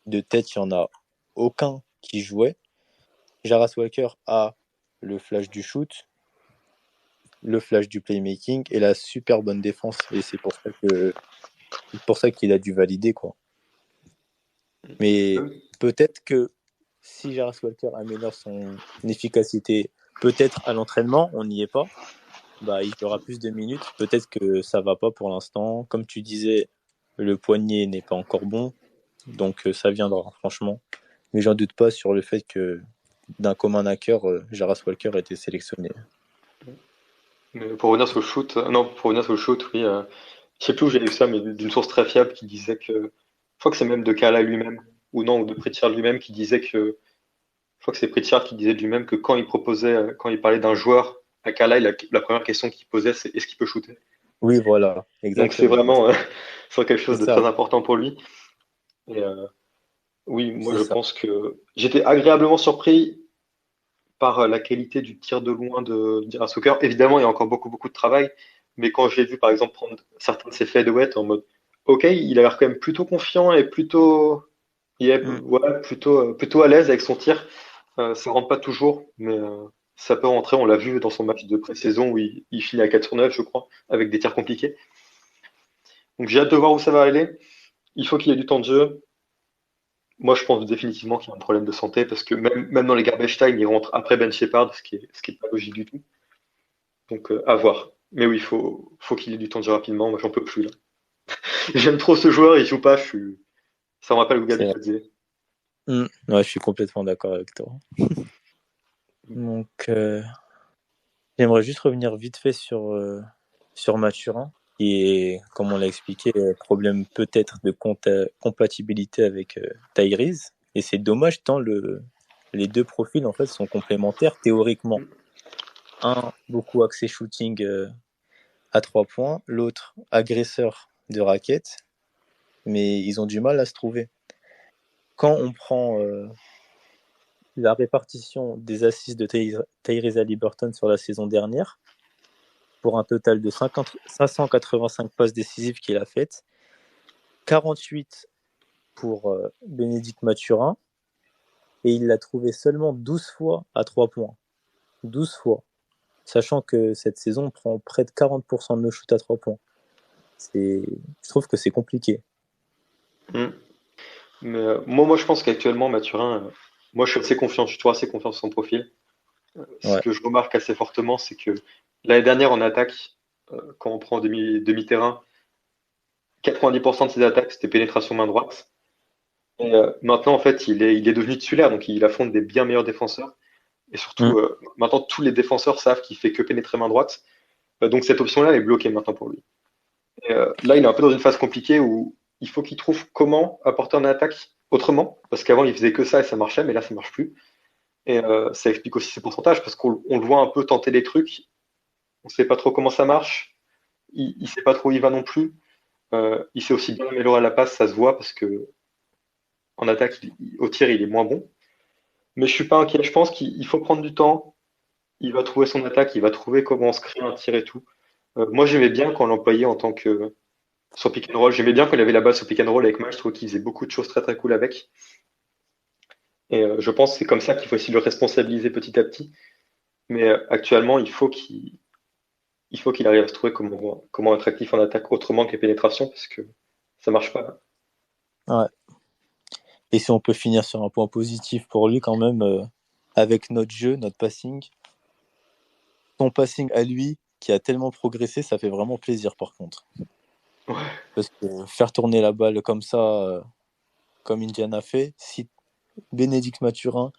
De tête, il n'y en a aucun qui jouait. Jarras Walker a le flash du shoot, le flash du playmaking et la super bonne défense. Et c'est pour ça qu'il a dû valider, quoi. Mais peut-être que si Jarras Walker améliore son efficacité, peut-être à l'entraînement, on n'y est pas, bah, il aura plus de minutes. Peut-être que ça va pas pour l'instant. Comme tu disais, le poignet n'est pas encore bon, donc ça viendra, franchement. Mais j'en doute pas sur le fait que d'un commun accord, Jarras Walker a été sélectionné. Mais pour revenir sur le shoot, oui. Je sais plus où j'ai lu ça, mais d'une source très fiable qui disait que, je crois que c'est même de Carlisle lui-même, ou non, ou de Pritchard lui-même qui disait que, je crois que c'est Pritchard qui disait de lui-même que quand il parlait d'un joueur à Carlisle, la première question qu'il posait, c'est est-ce qu'il peut shooter? Oui, voilà, exactement. Donc c'est vraiment sur quelque chose de ça. très important pour lui. Et oui, moi je pense que j'étais agréablement surpris par la qualité du tir de loin de Dira Soccer. Évidemment, il y a encore beaucoup de travail, mais quand je l'ai vu, par exemple, prendre certains de ses fadeaways en mode, OK, il a l'air quand même plutôt confiant et il est, ouais, plutôt à l'aise avec son tir. Ça rentre pas toujours, mais ça peut rentrer. On l'a vu dans son match de pré-saison où il finit à 4 sur 9, je crois, avec des tirs compliqués. Donc j'ai hâte de voir où ça va aller. Il faut qu'il y ait du temps de jeu. Moi, je pense définitivement qu'il y a un problème de santé parce que même dans les garbage time, il rentre après Ben Shepherd, ce qui est pas logique du tout. Donc, à voir. Mais oui, faut qu'il ait du temps de jeu rapidement. Moi, j'en peux plus, là. J'aime trop ce joueur, il joue pas. Ça me rappelle où Gabi C'est le disait. Ouais, je suis complètement d'accord avec toi. Donc, j'aimerais juste revenir vite fait sur Mathurin, qui est, comme on l'a expliqué, problème peut-être de compatibilité avec Tyrese. Et c'est dommage tant les deux profils en fait sont complémentaires théoriquement. Un beaucoup axé shooting à 3 points, l'autre agresseur de raquettes, mais ils ont du mal à se trouver. Quand on prend la répartition des assists de Tyrese Haliburton sur la saison dernière, pour un total de 585 passes décisives qu'il a faites, 48 pour Bénédicte Mathurin, et il l'a trouvé seulement 12 fois à 3 points. 12 fois. Sachant que cette saison, on prend près de 40% de nos shoots à 3 points. Je trouve que c'est compliqué. Mais moi, je pense qu'actuellement, Mathurin, moi, je suis assez confiant. Je suis toujours assez confiant en son profil. Ce Ouais. que je remarque assez fortement, c'est que l'année dernière, en attaque, quand on prend demi-terrain, 90% de ses attaques, c'était pénétration main droite. Et maintenant, en fait, il est devenu titulaire, donc il affronte des bien meilleurs défenseurs. Et surtout, maintenant, tous les défenseurs savent qu'il fait que pénétrer main droite. Donc cette option-là est bloquée maintenant pour lui. Et là, il est un peu dans une phase compliquée où il faut qu'il trouve comment apporter en attaque autrement, parce qu'avant, il faisait que ça et ça marchait, mais là, ça marche plus. Et ça explique aussi ses pourcentages, parce qu'on le voit un peu tenter des trucs, on sait pas trop comment ça marche, il sait pas trop où il va non plus. Il sait aussi bien améliorer la passe, ça se voit, parce que en attaque, au tir, il est moins bon. Mais je suis pas inquiet, je pense qu'il faut prendre du temps, il va trouver son attaque, il va trouver comment se créer un tir et tout. Moi, j'aimais bien quand on l'employait en tant que sur pick and roll. J'aimais bien quand il avait la balle sur pick and roll avec Mal. Je trouve qu'il faisait beaucoup de choses très cool avec. Et je pense que c'est comme ça qu'il faut essayer de le responsabiliser petit à petit. Mais actuellement, il faut qu'il arrive à se trouver comment être actif en attaque autrement que les pénétrations parce que ça marche pas. Ouais. Et si on peut finir sur un point positif pour lui quand même, avec notre jeu, notre passing, son passing à lui qui a tellement progressé, ça fait vraiment plaisir par contre. Ouais. Parce que faire tourner la balle comme ça, comme Indiana fait, si Bénédicte Mathurin,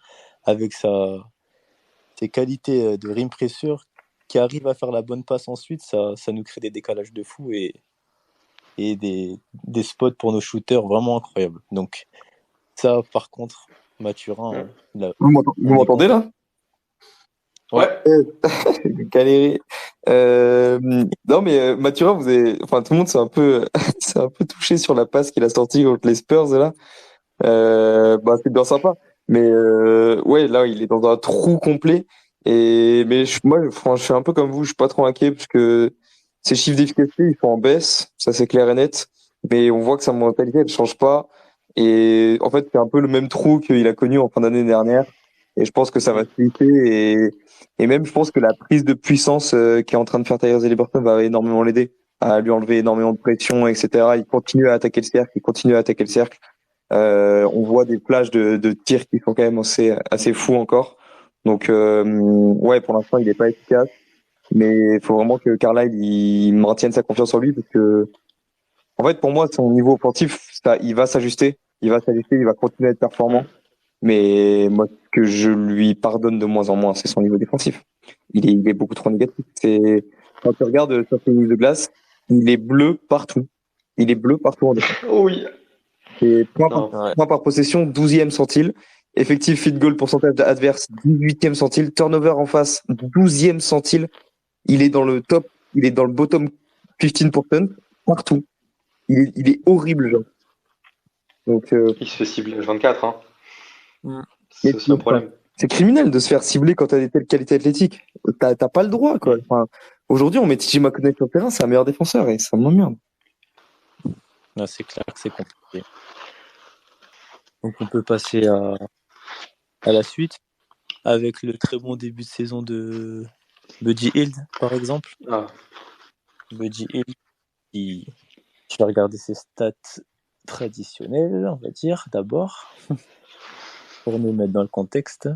avec ses qualités de rim pressure, qui arrive à faire la bonne passe ensuite, ça nous crée des décalages de fou et des spots pour nos shooters vraiment incroyables. Donc ça, par contre, Mathurin, Vous m'entendez là? Ouais. Galéré. Non mais Mathurin, enfin tout le monde c'est un peu touché sur la passe qu'il a sortie contre les Spurs là. C'est bien sympa. Mais ouais, là il est dans un trou complet. Mais je suis un peu comme vous, je suis pas trop inquiet parce que ses chiffres d'efficacité ils sont en baisse, ça c'est clair et net. Mais on voit que sa mentalité elle change pas. Et en fait c'est un peu le même trou qu'il a connu en fin d'année dernière. Et je pense que ça va se lisser et même je pense que la prise de puissance qui est en train de faire Tyrese Haliburton va énormément l'aider à lui enlever énormément de pression, etc. Il continue à attaquer le cercle. On voit des plages de tirs qui sont quand même assez fous encore. Donc ouais, pour l'instant il n'est pas efficace, mais il faut vraiment que Carlisle il maintienne sa confiance en lui parce que en fait pour moi son niveau offensif il va s'ajuster, il va continuer à être performant. Mais moi, ce que je lui pardonne de moins en moins, c'est son niveau défensif. Il est beaucoup trop négatif. Quand tu regardes sa tenue de glace, il est bleu partout. Il est bleu partout en défense. Oh oui. Et Non. point par possession, 12e centile. Effectif field goal pourcentage adverse, 18e centile. Turnover en face, 12e centile. Il est dans le bottom 15% partout. Il est horrible, genre. Donc, Il se fait cibler H24, hein. mais C'est aussi un problème. c'est criminel de se faire cibler quand t'as des telles qualités athlétiques. T'as pas le droit, quoi. Enfin, aujourd'hui, on met TJ McConnell sur le terrain, c'est un meilleur défenseur et ça m'emmerde. Là, c'est clair que c'est compliqué. Donc, on peut passer à la suite avec le très bon début de saison de Buddy Hield, par exemple. Ah, Buddy Hield, je vais regarder ses stats traditionnelles, on va dire, d'abord, pour nous mettre dans le contexte.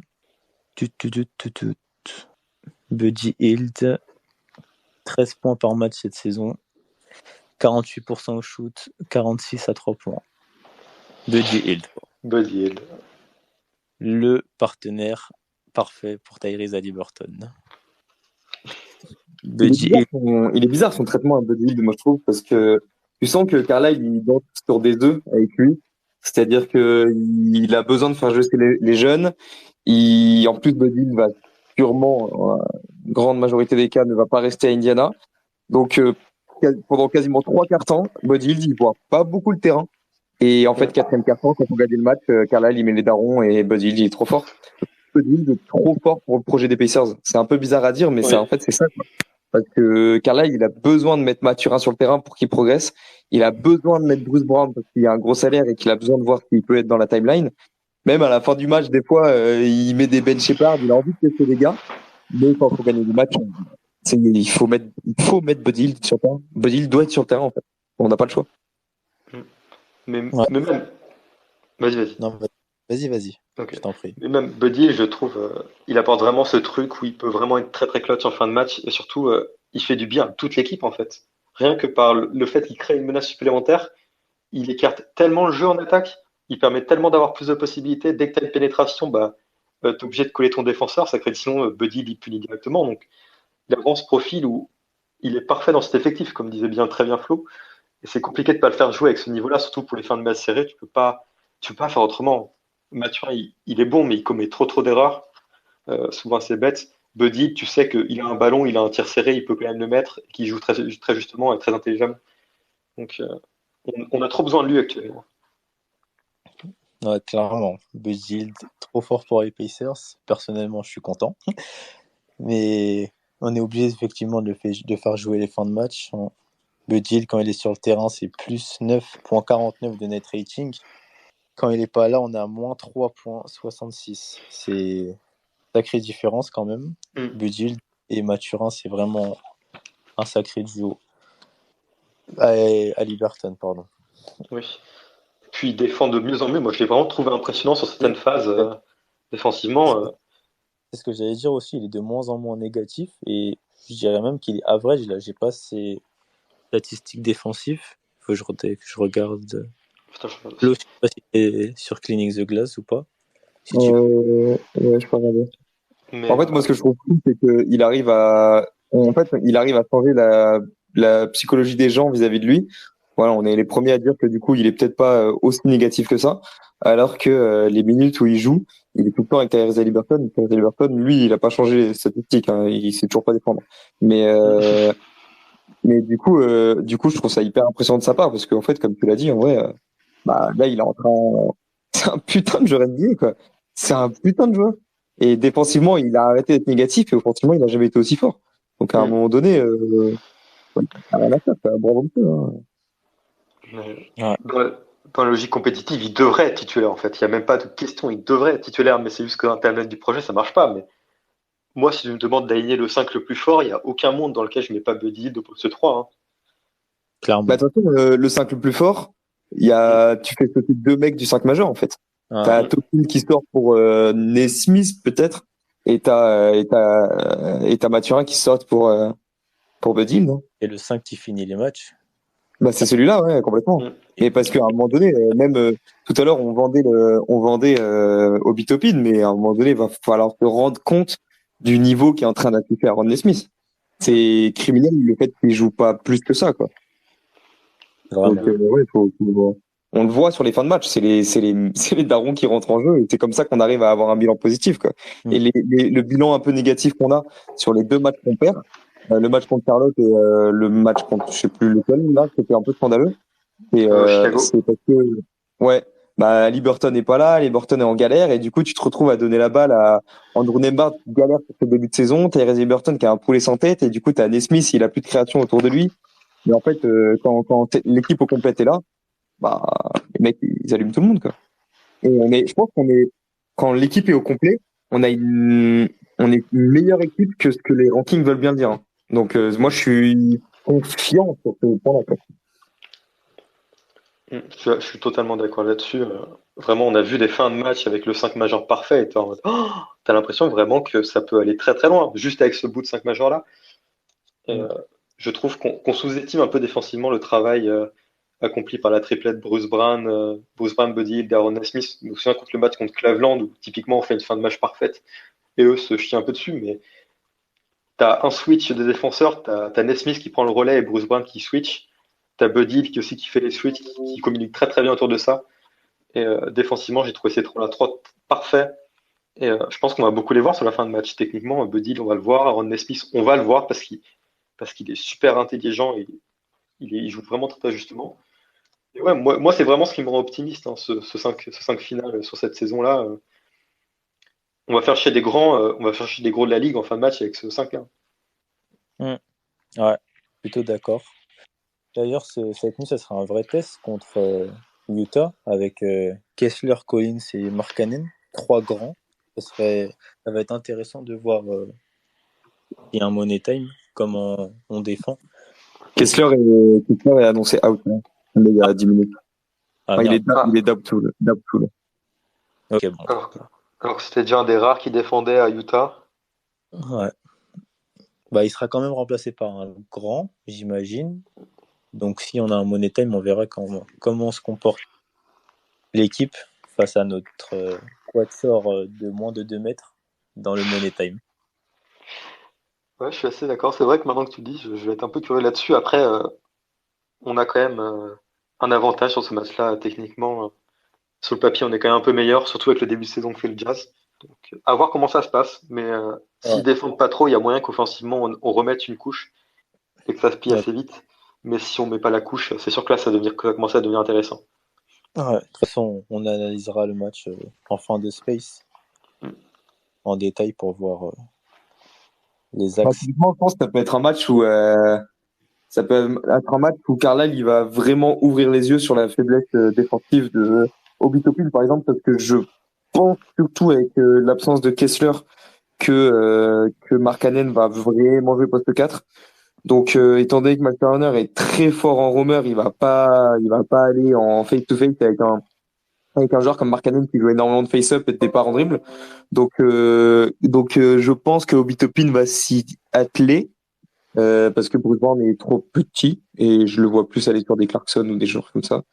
Buddy Hield, 13 points par match cette saison, 48% au shoot, 46 à 3 points. Buddy Hield. Buddy Hield. Le partenaire parfait pour Tyrese Haliburton. Il est bizarre son traitement à Buddy Hield, moi je trouve, parce que tu sens que Carlisle il danse sur des œufs avec lui. C'est-à-dire que il a besoin de faire jouer les jeunes. En plus, Buddy Hield va sûrement, grande majorité des cas, ne va pas rester à Indiana. Donc pendant quasiment 3/4 temps, Buddy Hield il voit pas beaucoup le terrain. Et en fait, 4e quart-temps, quand on gagne le match, Carlisle il met les darons et Buddy Hield il est trop fort. Buddy Hield est trop fort pour le projet des Pacers. C'est un peu bizarre à dire, mais Oui. en fait c'est ça, quoi. Parce que Carlisle il a besoin de mettre Mathurin sur le terrain pour qu'il progresse. Il a besoin de mettre Bruce Brown parce qu'il a un gros salaire et qu'il a besoin de voir s'il peut être dans la timeline. Même à la fin du match, des fois, il met des Ben Shepard, il a envie de tester les gars. Mais quand il faut gagner le match, il faut mettre Buddy Hield sur le terrain. Buddy Hield doit être sur le terrain, en fait. On n'a pas le choix. Mais Ouais. même. Vas-y. Non, vas-y, Ok. je t'en prie. Mais même Buddy, je trouve, il apporte vraiment ce truc où il peut vraiment être très très clutch en fin de match et surtout, il fait du bien à toute l'équipe en fait. Rien que par le fait qu'il crée une menace supplémentaire, il écarte tellement le jeu en attaque, il permet tellement d'avoir plus de possibilités. Dès que tu as une pénétration, t'es obligé de coller ton défenseur, ça crée sinon Buddy il punit directement. Donc il a vraiment ce profil où il est parfait dans cet effectif, comme disait très bien Flo. Et c'est compliqué de pas le faire jouer avec ce niveau-là, surtout pour les fins de match serrées. Tu peux pas faire autrement. Mathurin, il est bon, mais il commet trop d'erreurs. Souvent, c'est bête. Buddy, tu sais qu'il a un ballon, il a un tir serré, il peut quand même le mettre, et qu'il joue très justement et très intelligemment. Donc, on a trop besoin de lui actuellement. Ouais, clairement. Buddy Hield, trop fort pour les Pacers. Personnellement, je suis content. Mais on est obligé effectivement de faire jouer les fins de match. Buddy Hield, quand il est sur le terrain, c'est plus 9,49 de net rating. Quand il n'est pas là, on est à moins 3,66. C'est une sacrée différence quand même. Buddy Hield et Mathurin, c'est vraiment un sacré duo. Haliburton, pardon. Oui. Puis il défend de mieux en mieux. Moi, je l'ai vraiment trouvé impressionnant sur certaines phases défensivement. C'est ce que j'allais dire aussi. Il est de moins en moins négatif et je dirais même qu'il est average. Là, j'ai pas ses statistiques défensives. Il faut que je regarde. Putain, Flo, je sais pas si t'es sur Cleaning the Glass ou pas. Si Ouais, je peux regarder. Mais, En fait, moi, ce que je trouve cool, c'est qu'il arrive à changer la psychologie des gens vis-à-vis de lui. Voilà, on est les premiers à dire que du coup, il est peut-être pas aussi négatif que ça, alors que les minutes où il joue, il est tout le temps avec Tyrese Haliburton. Tyrese Haliburton, lui, il a pas changé les statistiques, hein, il sait toujours pas défendre. Mais du coup, je trouve ça hyper impressionnant de sa part parce qu'en fait, comme tu l'as dit, en vrai, là, il est en train, c'est un putain de joueur NBA, quoi. C'est un putain de joueur. Et défensivement, il a arrêté d'être négatif et offensivement, il n'a jamais été aussi fort. Donc à un moment donné, rien à faire, bravo un peu, hein. Dans la logique compétitive, il devrait être titulaire en fait. Il n'y a même pas de question, il devrait être titulaire, mais c'est juste que l'Internet du projet, ça marche pas. Mais moi, si je me demande d'aligner le 5 le plus fort, il n'y a aucun monde dans lequel je ne mets pas Buddy Hield au poste 3. Hein. Clairement. De toute façon, le 5 le plus fort, tu fais sauter 2 mecs du 5 majeur en fait. T'as Topin qui sort pour Nesmith peut-être, et t'as Mathurin qui sort pour Buddy Hield, non? Et le 5 qui finit les matchs. C'est celui-là, ouais, complètement. Et parce qu'à un moment donné, même tout à l'heure, on vendait Obi Toppin, mais à un moment donné, il va falloir se rendre compte du niveau qui est en train d'afficher Aaron Nesmith. C'est criminel le fait qu'il joue pas plus que ça, quoi. Donc, on le voit sur les fins de match, c'est les darons qui rentrent en jeu et c'est comme ça qu'on arrive à avoir un bilan positif, quoi. Et le bilan un peu négatif qu'on a sur les 2 matchs qu'on perd, le match contre Charlotte et le match contre je sais plus lequel là, c'était un peu scandaleux. Et c'est parce que Bah, Liberton n'est pas là, Liberton est en galère, et du coup, tu te retrouves à donner la balle à Andrew Nembhard qui galère pour ce début de saison, Tyrese Liberton qui a un poulet sans tête, et du coup, t'as Nesmith, il a plus de création autour de lui. Mais en fait, quand l'équipe au complet est là, bah, les mecs, ils allument tout le monde, quoi. Et je pense quand l'équipe est au complet, on est une meilleure équipe que ce que les rankings veulent bien dire, hein. Donc, moi, je suis confiant sur ce point-là, quoi. Je suis totalement d'accord là-dessus. Vraiment, on a vu des fins de match avec le 5 majeur parfait. Et t'es en mode, oh, t'as l'impression vraiment que ça peut aller très très loin, juste avec ce bout de 5 majeur-là. Et, Mm. je trouve qu'on sous-estime un peu défensivement le travail accompli par la triplette Bruce Brown, Buddy Hield, Aaron Smith. Je me souviens contre le match contre Cleveland où typiquement on fait une fin de match parfaite et eux se chient un peu dessus. Mais t'as un switch des défenseurs, t'as Nesmith qui prend le relais et Bruce Brown qui switch. T'as Buddy Hield qui aussi qui fait les switches, qui communique très très bien autour de ça. Et défensivement, j'ai trouvé ces trois-là trois parfaits. Et je pense qu'on va beaucoup les voir sur la fin de match. Techniquement, Buddy Hield, on va le voir. Aaron Nesmith, on va le voir parce qu'il est super intelligent et il joue vraiment très ajustement. Et ouais, moi c'est vraiment ce qui me rend optimiste, hein, ce 5 final sur cette saison-là. On va faire chier des grands, on va faire chier des gros de la ligue en fin de match avec ce 5-là. Mm. Ouais, plutôt d'accord. D'ailleurs, cette nuit, ça sera un vrai test contre Utah avec Kessler, Collins et Markkanen, trois grands. Ça va être intéressant de voir s'il y a un money time, comment on défend. Kessler est annoncé out, hein, il y a 10 minutes. Ah, Enfin, merde. il est doubtful. Ok, bon. Alors que c'était déjà un des rares qui défendait à Utah. Ouais. Bah, il sera quand même remplacé par un grand, j'imagine. Donc, si on a un money time, on verra comment se comporte l'équipe face à notre quatuor de moins de 2 mètres dans le money time. Ouais, je suis assez d'accord. C'est vrai que maintenant que tu le dis, je vais être un peu curieux là-dessus. Après, on a quand même un avantage sur ce match-là, techniquement. Sur le papier, on est quand même un peu meilleur, surtout avec le début de saison que fait le Jazz. Donc, à voir comment ça se passe. Mais s'ils Ouais. défendent pas trop, il y a moyen qu'offensivement, on remette une couche et que ça se plie Ouais. assez vite. Mais si on met pas la couche, c'est sûr que là, ça commence à devenir intéressant. Ouais. De toute façon, on analysera le match en fin de space Mm. en détail pour voir les Enfin, axes. typiquement, je pense que ça peut être un match où Carlisle il va vraiment ouvrir les yeux sur la faiblesse défensive de Obi Toppin, par exemple, parce que je pense surtout avec l'absence de Kessler que Markkanen va vraiment jouer poste 4. Donc, étant donné que Matt Turner est très fort en roamer, il va pas aller en face-to-face avec un joueur comme Markkanen qui joue énormément de face-up et de départ en dribble. Donc, je pense que Obi Toppin va s'y atteler. Parce que Bruce Brown est trop petit et je le vois plus aller sur des Clarkson ou des joueurs comme ça,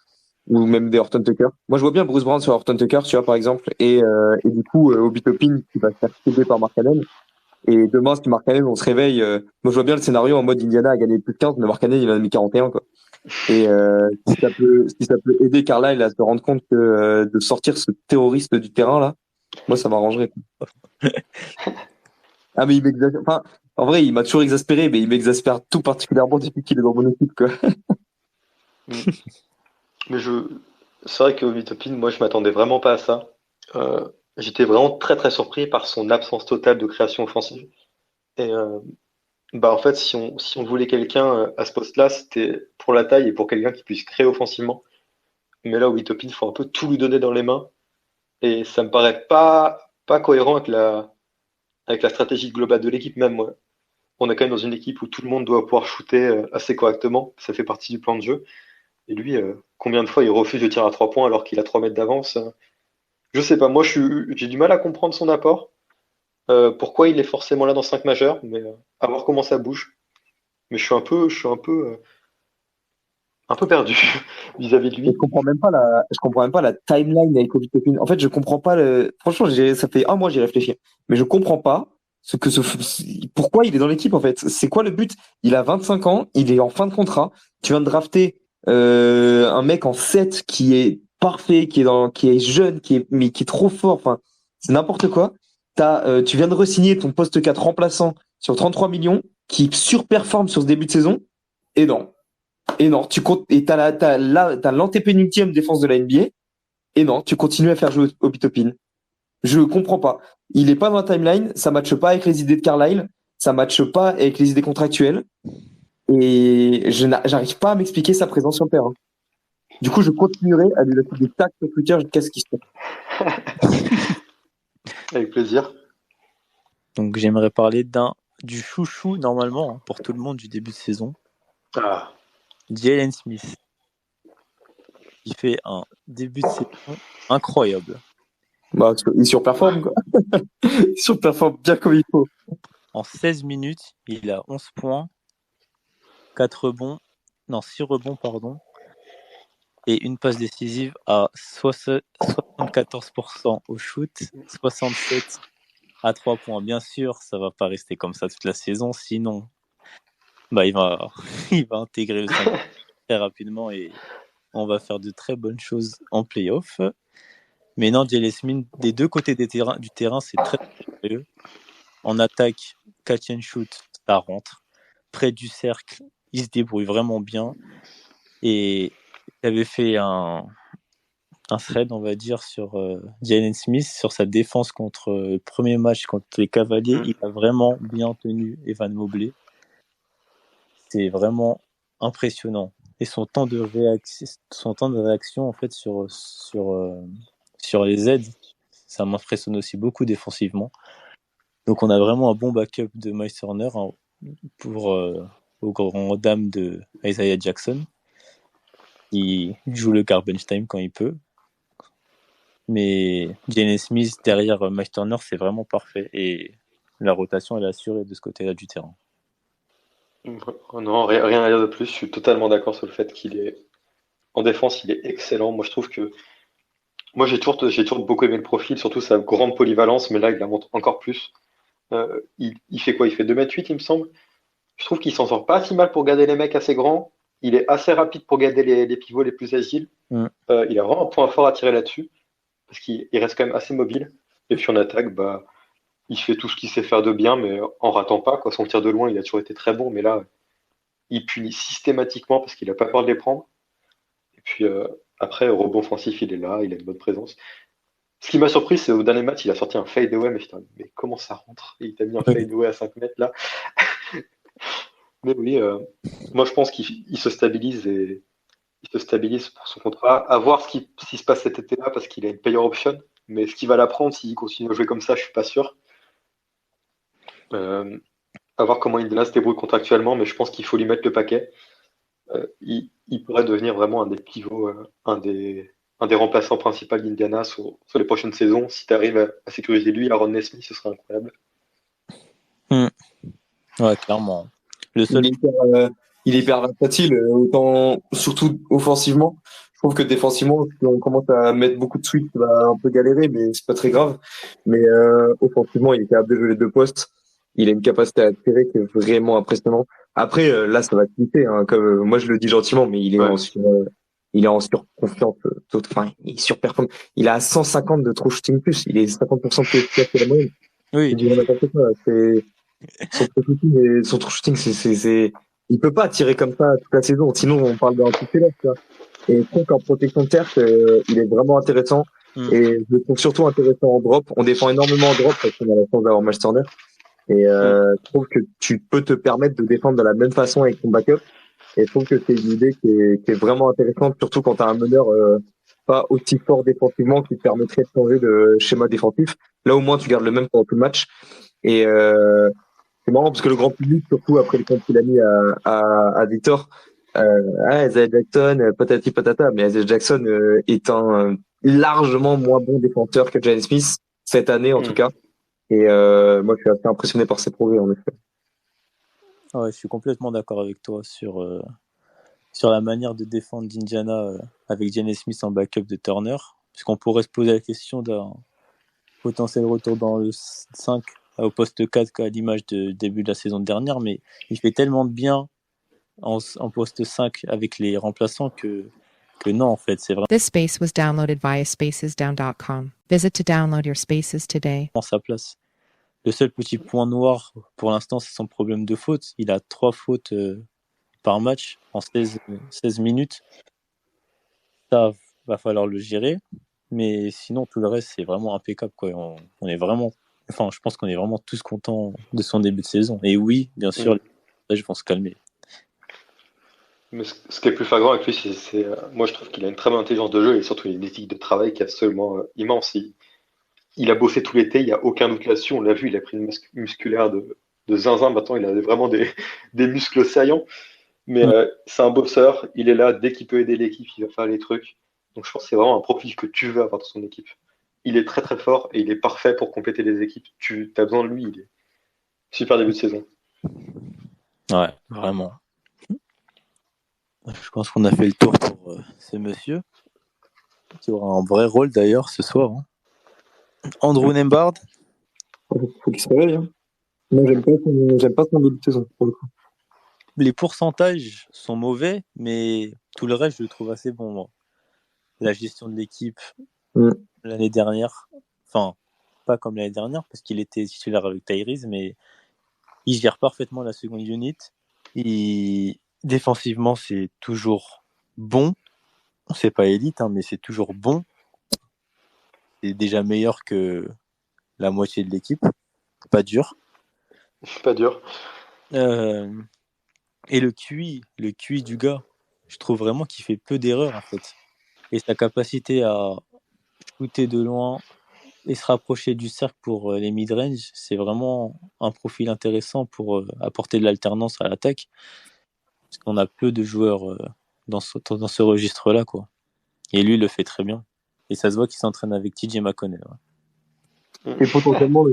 ou même des Horton Tucker. Moi, je vois bien Bruce Brown sur Horton Tucker, tu vois, par exemple, et du coup, Obi Toppin qui va se faire céder par Markkanen. Et demain, si Markkanen, on se réveille, moi, je vois bien le scénario en mode Indiana a gagné plus de 15, mais Markkanen, il en a mis 41, quoi. Et si ça peut aider Carlisle à se rendre compte que de sortir ce terroriste du terrain, là, moi, ça m'arrangerait, quoi. Ah, mais il m'exaspère. Enfin, en vrai, il m'a toujours exaspéré, mais il m'exaspère tout particulièrement depuis qu'il est dans mon équipe, quoi. Mm. Mais c'est vrai que Vitopin, moi, je m'attendais vraiment pas à ça. J'étais vraiment très très surpris par son absence totale de création offensive. Et bah en fait, si on voulait quelqu'un à ce poste-là, c'était pour la taille et pour quelqu'un qui puisse créer offensivement. Mais là, Vitopin, il faut un peu tout lui donner dans les mains. Et ça me paraît pas cohérent avec la stratégie globale de l'équipe même. Ouais. On est quand même dans une équipe où tout le monde doit pouvoir shooter assez correctement. Ça fait partie du plan de jeu. Et lui, combien de fois il refuse de tirer à 3 points alors qu'il a 3 mètres d'avance? Je sais pas, moi j'ai du mal à comprendre son apport. Pourquoi il est forcément là dans 5 majeurs, mais à voir comment ça bouge. Mais un peu perdu vis-à-vis de lui. Je comprends même pas la timeline avec Obi Toppin. En fait, je comprends pas franchement, ça fait un mois j'y réfléchis. Mais je comprends pas pourquoi il est dans l'équipe, en fait. C'est quoi le but? Il a 25 ans, il est en fin de contrat. Tu viens de drafter, un mec en 7 qui est parfait, qui est jeune, mais qui est trop fort. Enfin, c'est n'importe quoi. Tu viens de re-signer ton poste 4 remplaçant sur 33 millions, qui surperforme sur ce début de saison. Et non. Et non, tu comptes, et t'as l'antépénultième défense de la NBA, Et non, tu continues à faire jouer Obi Toppin. Je comprends pas. Il est pas dans la timeline, ça matche pas avec les idées de Carlisle, ça matche pas avec les idées contractuelles, et j'arrive pas à m'expliquer sa présence sur le terrain. Du coup, je continuerai à lui laisser des tags sur Twitter jusqu'à ce qu'il se trompe. Avec plaisir. Donc j'aimerais parler du chouchou normalement pour tout le monde du début de saison, Ah, Jalen Smith. Il fait un début de saison incroyable. Bah, il surperforme, quoi. Il surperforme bien comme il faut. En 16 minutes, il a 11 points, 6 rebonds, pardon, et une passe décisive à 74% au shoot, 67% à 3 points. Bien sûr, ça va pas rester comme ça toute la saison, sinon il va intégrer le 5 très rapidement et on va faire de très bonnes choses en play-off. Mais non, Jalen Smith, des deux côtés du terrain, c'est très sérieux. En attaque, catch and shoot, ça rentre. Près du cercle, il se débrouille vraiment bien. Et il avait fait un thread, on va dire, sur Jalen Smith, sur sa défense contre le premier match contre les Cavaliers. Il a vraiment bien tenu Evan Mobley. C'est vraiment impressionnant. Et son temps de réaction en fait sur les aides, ça m'impressionne aussi beaucoup défensivement. Donc on a vraiment un bon backup de Miles Turner pour aux grandes dames de Isaiah Jackson. Il joue le garbage time quand il peut. Mais Jalen Smith derrière Miles Turner, c'est vraiment parfait. Et la rotation, elle est assurée de ce côté-là du terrain. non, rien à dire de plus. Je suis totalement d'accord sur le fait qu'il est en défense, il est excellent. Moi, j'ai toujours beaucoup aimé le profil, surtout sa grande polyvalence, mais là, il la montre encore plus. Il fait quoi? Il fait 2,8 m, il me semble. Je trouve qu'il s'en sort pas si mal pour garder les mecs assez grands. Il est assez rapide pour garder les pivots les plus agiles. Il a vraiment un point fort à tirer là-dessus, parce qu'il reste quand même assez mobile. Et puis en attaque, il fait tout ce qu'il sait faire de bien, mais en ratant pas, quoi. Son tir de loin, il a toujours été très bon, mais là, il punit systématiquement parce qu'il a pas peur de les prendre. Et puis après, au rebond offensif, il est là, il a une bonne présence. Ce qui m'a surpris, c'est au dernier match, il a sorti un fade away, mais comment ça rentre? Et il t'a mis un fade away à 5 mètres là. Mais oui, moi je pense qu'il se stabilise et il se stabilise pour son contrat. À voir ce qui se passe cet été-là parce qu'il a une player option. Mais ce qu'il va la prendre s'il continue à jouer comme ça, je suis pas sûr. À voir comment Indiana se débrouille contractuellement, mais je pense qu'il faut lui mettre le paquet. Il pourrait devenir vraiment un des pivots, un des remplaçants principaux d'Indiana sur les prochaines saisons. Si tu arrives à sécuriser lui, Aaron Nesmith, ce serait incroyable. Ouais, clairement. Il est hyper versatile, autant surtout offensivement. Je trouve que défensivement, si on commence à mettre beaucoup de switch, ça va un peu galérer, mais c'est pas très grave. Mais offensivement, il est capable de jouer les deux postes. Il a une capacité à tirer qui est vraiment impressionnant. Après, là, ça va cliquer, hein, comme moi je le dis gentiment, mais il est en surconfiance. Enfin, il surperforme. Il a 150 de true shooting plus. Il est 50% plus efficace que la moyenne. Oui. Son true shooting, il peut pas tirer comme ça toute la saison. Sinon, on parle d'un tout là, tu vois. Et je trouve qu'en protection de cercle, il est vraiment intéressant. Et je le trouve surtout intéressant en drop. On défend énormément en drop parce qu'on a la chance d'avoir Miles Turner. Et je trouve que tu peux te permettre de défendre de la même façon avec ton backup. Et je trouve que c'est une idée qui est vraiment intéressante, surtout quand tu as un meneur pas aussi fort défensivement qui te permettrait de changer de schéma défensif. Là, au moins, tu gardes le même pendant tout le match. Et c'est marrant parce que le grand public, surtout après le compte qu'il a mis à Victor, Isaiah Jackson, patati patata, mais Isaiah Jackson est un largement moins bon défenseur que Jalen Smith cette année en tout cas. Et moi, je suis assez impressionné par ses progrès en effet. Ouais, je suis complètement d'accord avec toi sur la manière de défendre d'Indiana avec Jalen Smith en backup de Turner, puisqu'on pourrait se poser la question d'un potentiel retour dans le 5 au poste 4 à l'image de début de la saison dernière, mais il fait tellement de bien en poste 5 avec les remplaçants que non, en fait, c'est vraiment This space was downloaded via spacesdown.com. Visit to download your spaces today. sa place. Le seul petit point noir pour l'instant, c'est son problème de faute. Il a 3 fautes par match en 16 minutes. Ça va falloir le gérer. Mais sinon, tout le reste, c'est vraiment impeccable, quoi. On est vraiment, enfin, je pense qu'on est vraiment tous contents de son début de saison. Et oui, bien sûr, les vont se calmer. Mais ce qui est plus flagrant avec lui, moi je trouve qu'il a une très bonne intelligence de jeu et surtout une éthique de travail qui est absolument immense. Il a bossé tout l'été, il n'y a aucun doute là-dessus. On l'a vu, il a pris une masse musculaire de zinzin. Maintenant, il a vraiment des muscles saillants. Mais c'est un bosseur, il est là, dès qu'il peut aider l'équipe, il va faire les trucs. Donc je pense que c'est vraiment un profil que tu veux avoir dans son équipe. Il est très très fort et il est parfait pour compléter les équipes. Tu as besoin de lui, il est super début de saison. Ouais, vraiment. Je pense qu'on a fait le tour pour ce monsieur, qui aura un vrai rôle d'ailleurs ce soir. Hein. Andrew Nembhard. Faut qu'il se réveille. Hein. Moi, j'aime pas son début de saison, pour le coup. Les pourcentages sont mauvais, mais tout le reste, je le trouve assez bon. Moi. La gestion de l'équipe l'année dernière, enfin, pas comme l'année dernière, parce qu'il était titulaire avec Tyrese, mais il gère parfaitement la seconde unit. Défensivement, c'est toujours bon. C'est pas élite, hein, mais c'est toujours bon. C'est déjà meilleur que la moitié de l'équipe. Pas dur. Pas dur. Et le QI du gars, je trouve vraiment qu'il fait peu d'erreurs en fait. Et sa capacité à shooter de loin et se rapprocher du cercle pour les mid-range, c'est vraiment un profil intéressant pour apporter de l'alternance à l'attaque. Parce qu'on a peu de joueurs dans ce registre-là, quoi. Et lui, il le fait très bien. Et ça se voit qu'il s'entraîne avec TJ McConnell. Ouais. Et potentiellement,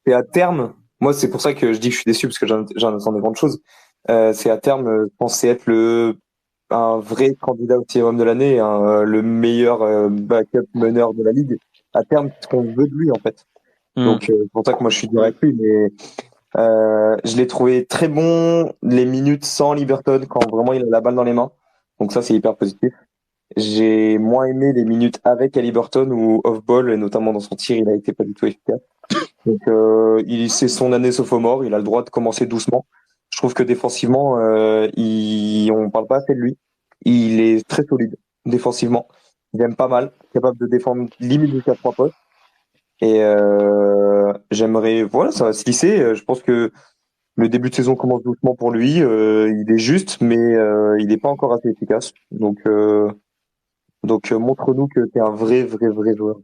c'est à terme, moi c'est pour ça que je dis que je suis déçu parce que j'en attendais grand chose. C'est à terme, je pensais être un vrai candidat au homme de l'année, le meilleur backup meneur de la ligue. À terme, ce qu'on veut de lui en fait. Donc c'est pour ça que moi je suis dur avec lui, mais je l'ai trouvé très bon les minutes sans Liberton quand vraiment il a la balle dans les mains. Donc ça c'est hyper positif. J'ai moins aimé les minutes avec Haliburton ou off-ball, et notamment dans son tir, il a été pas du tout efficace. Donc c'est son année sophomore, il a le droit de commencer doucement. Je trouve que défensivement, on parle pas assez de lui. Il est très solide défensivement. Il aime pas mal, capable de défendre limite jusqu'à 3 postes. Et voilà, ça va se lisser. Je pense que le début de saison commence doucement pour lui. Il est juste, mais il n'est pas encore assez efficace. Donc montre-nous que tu es un vrai joueur.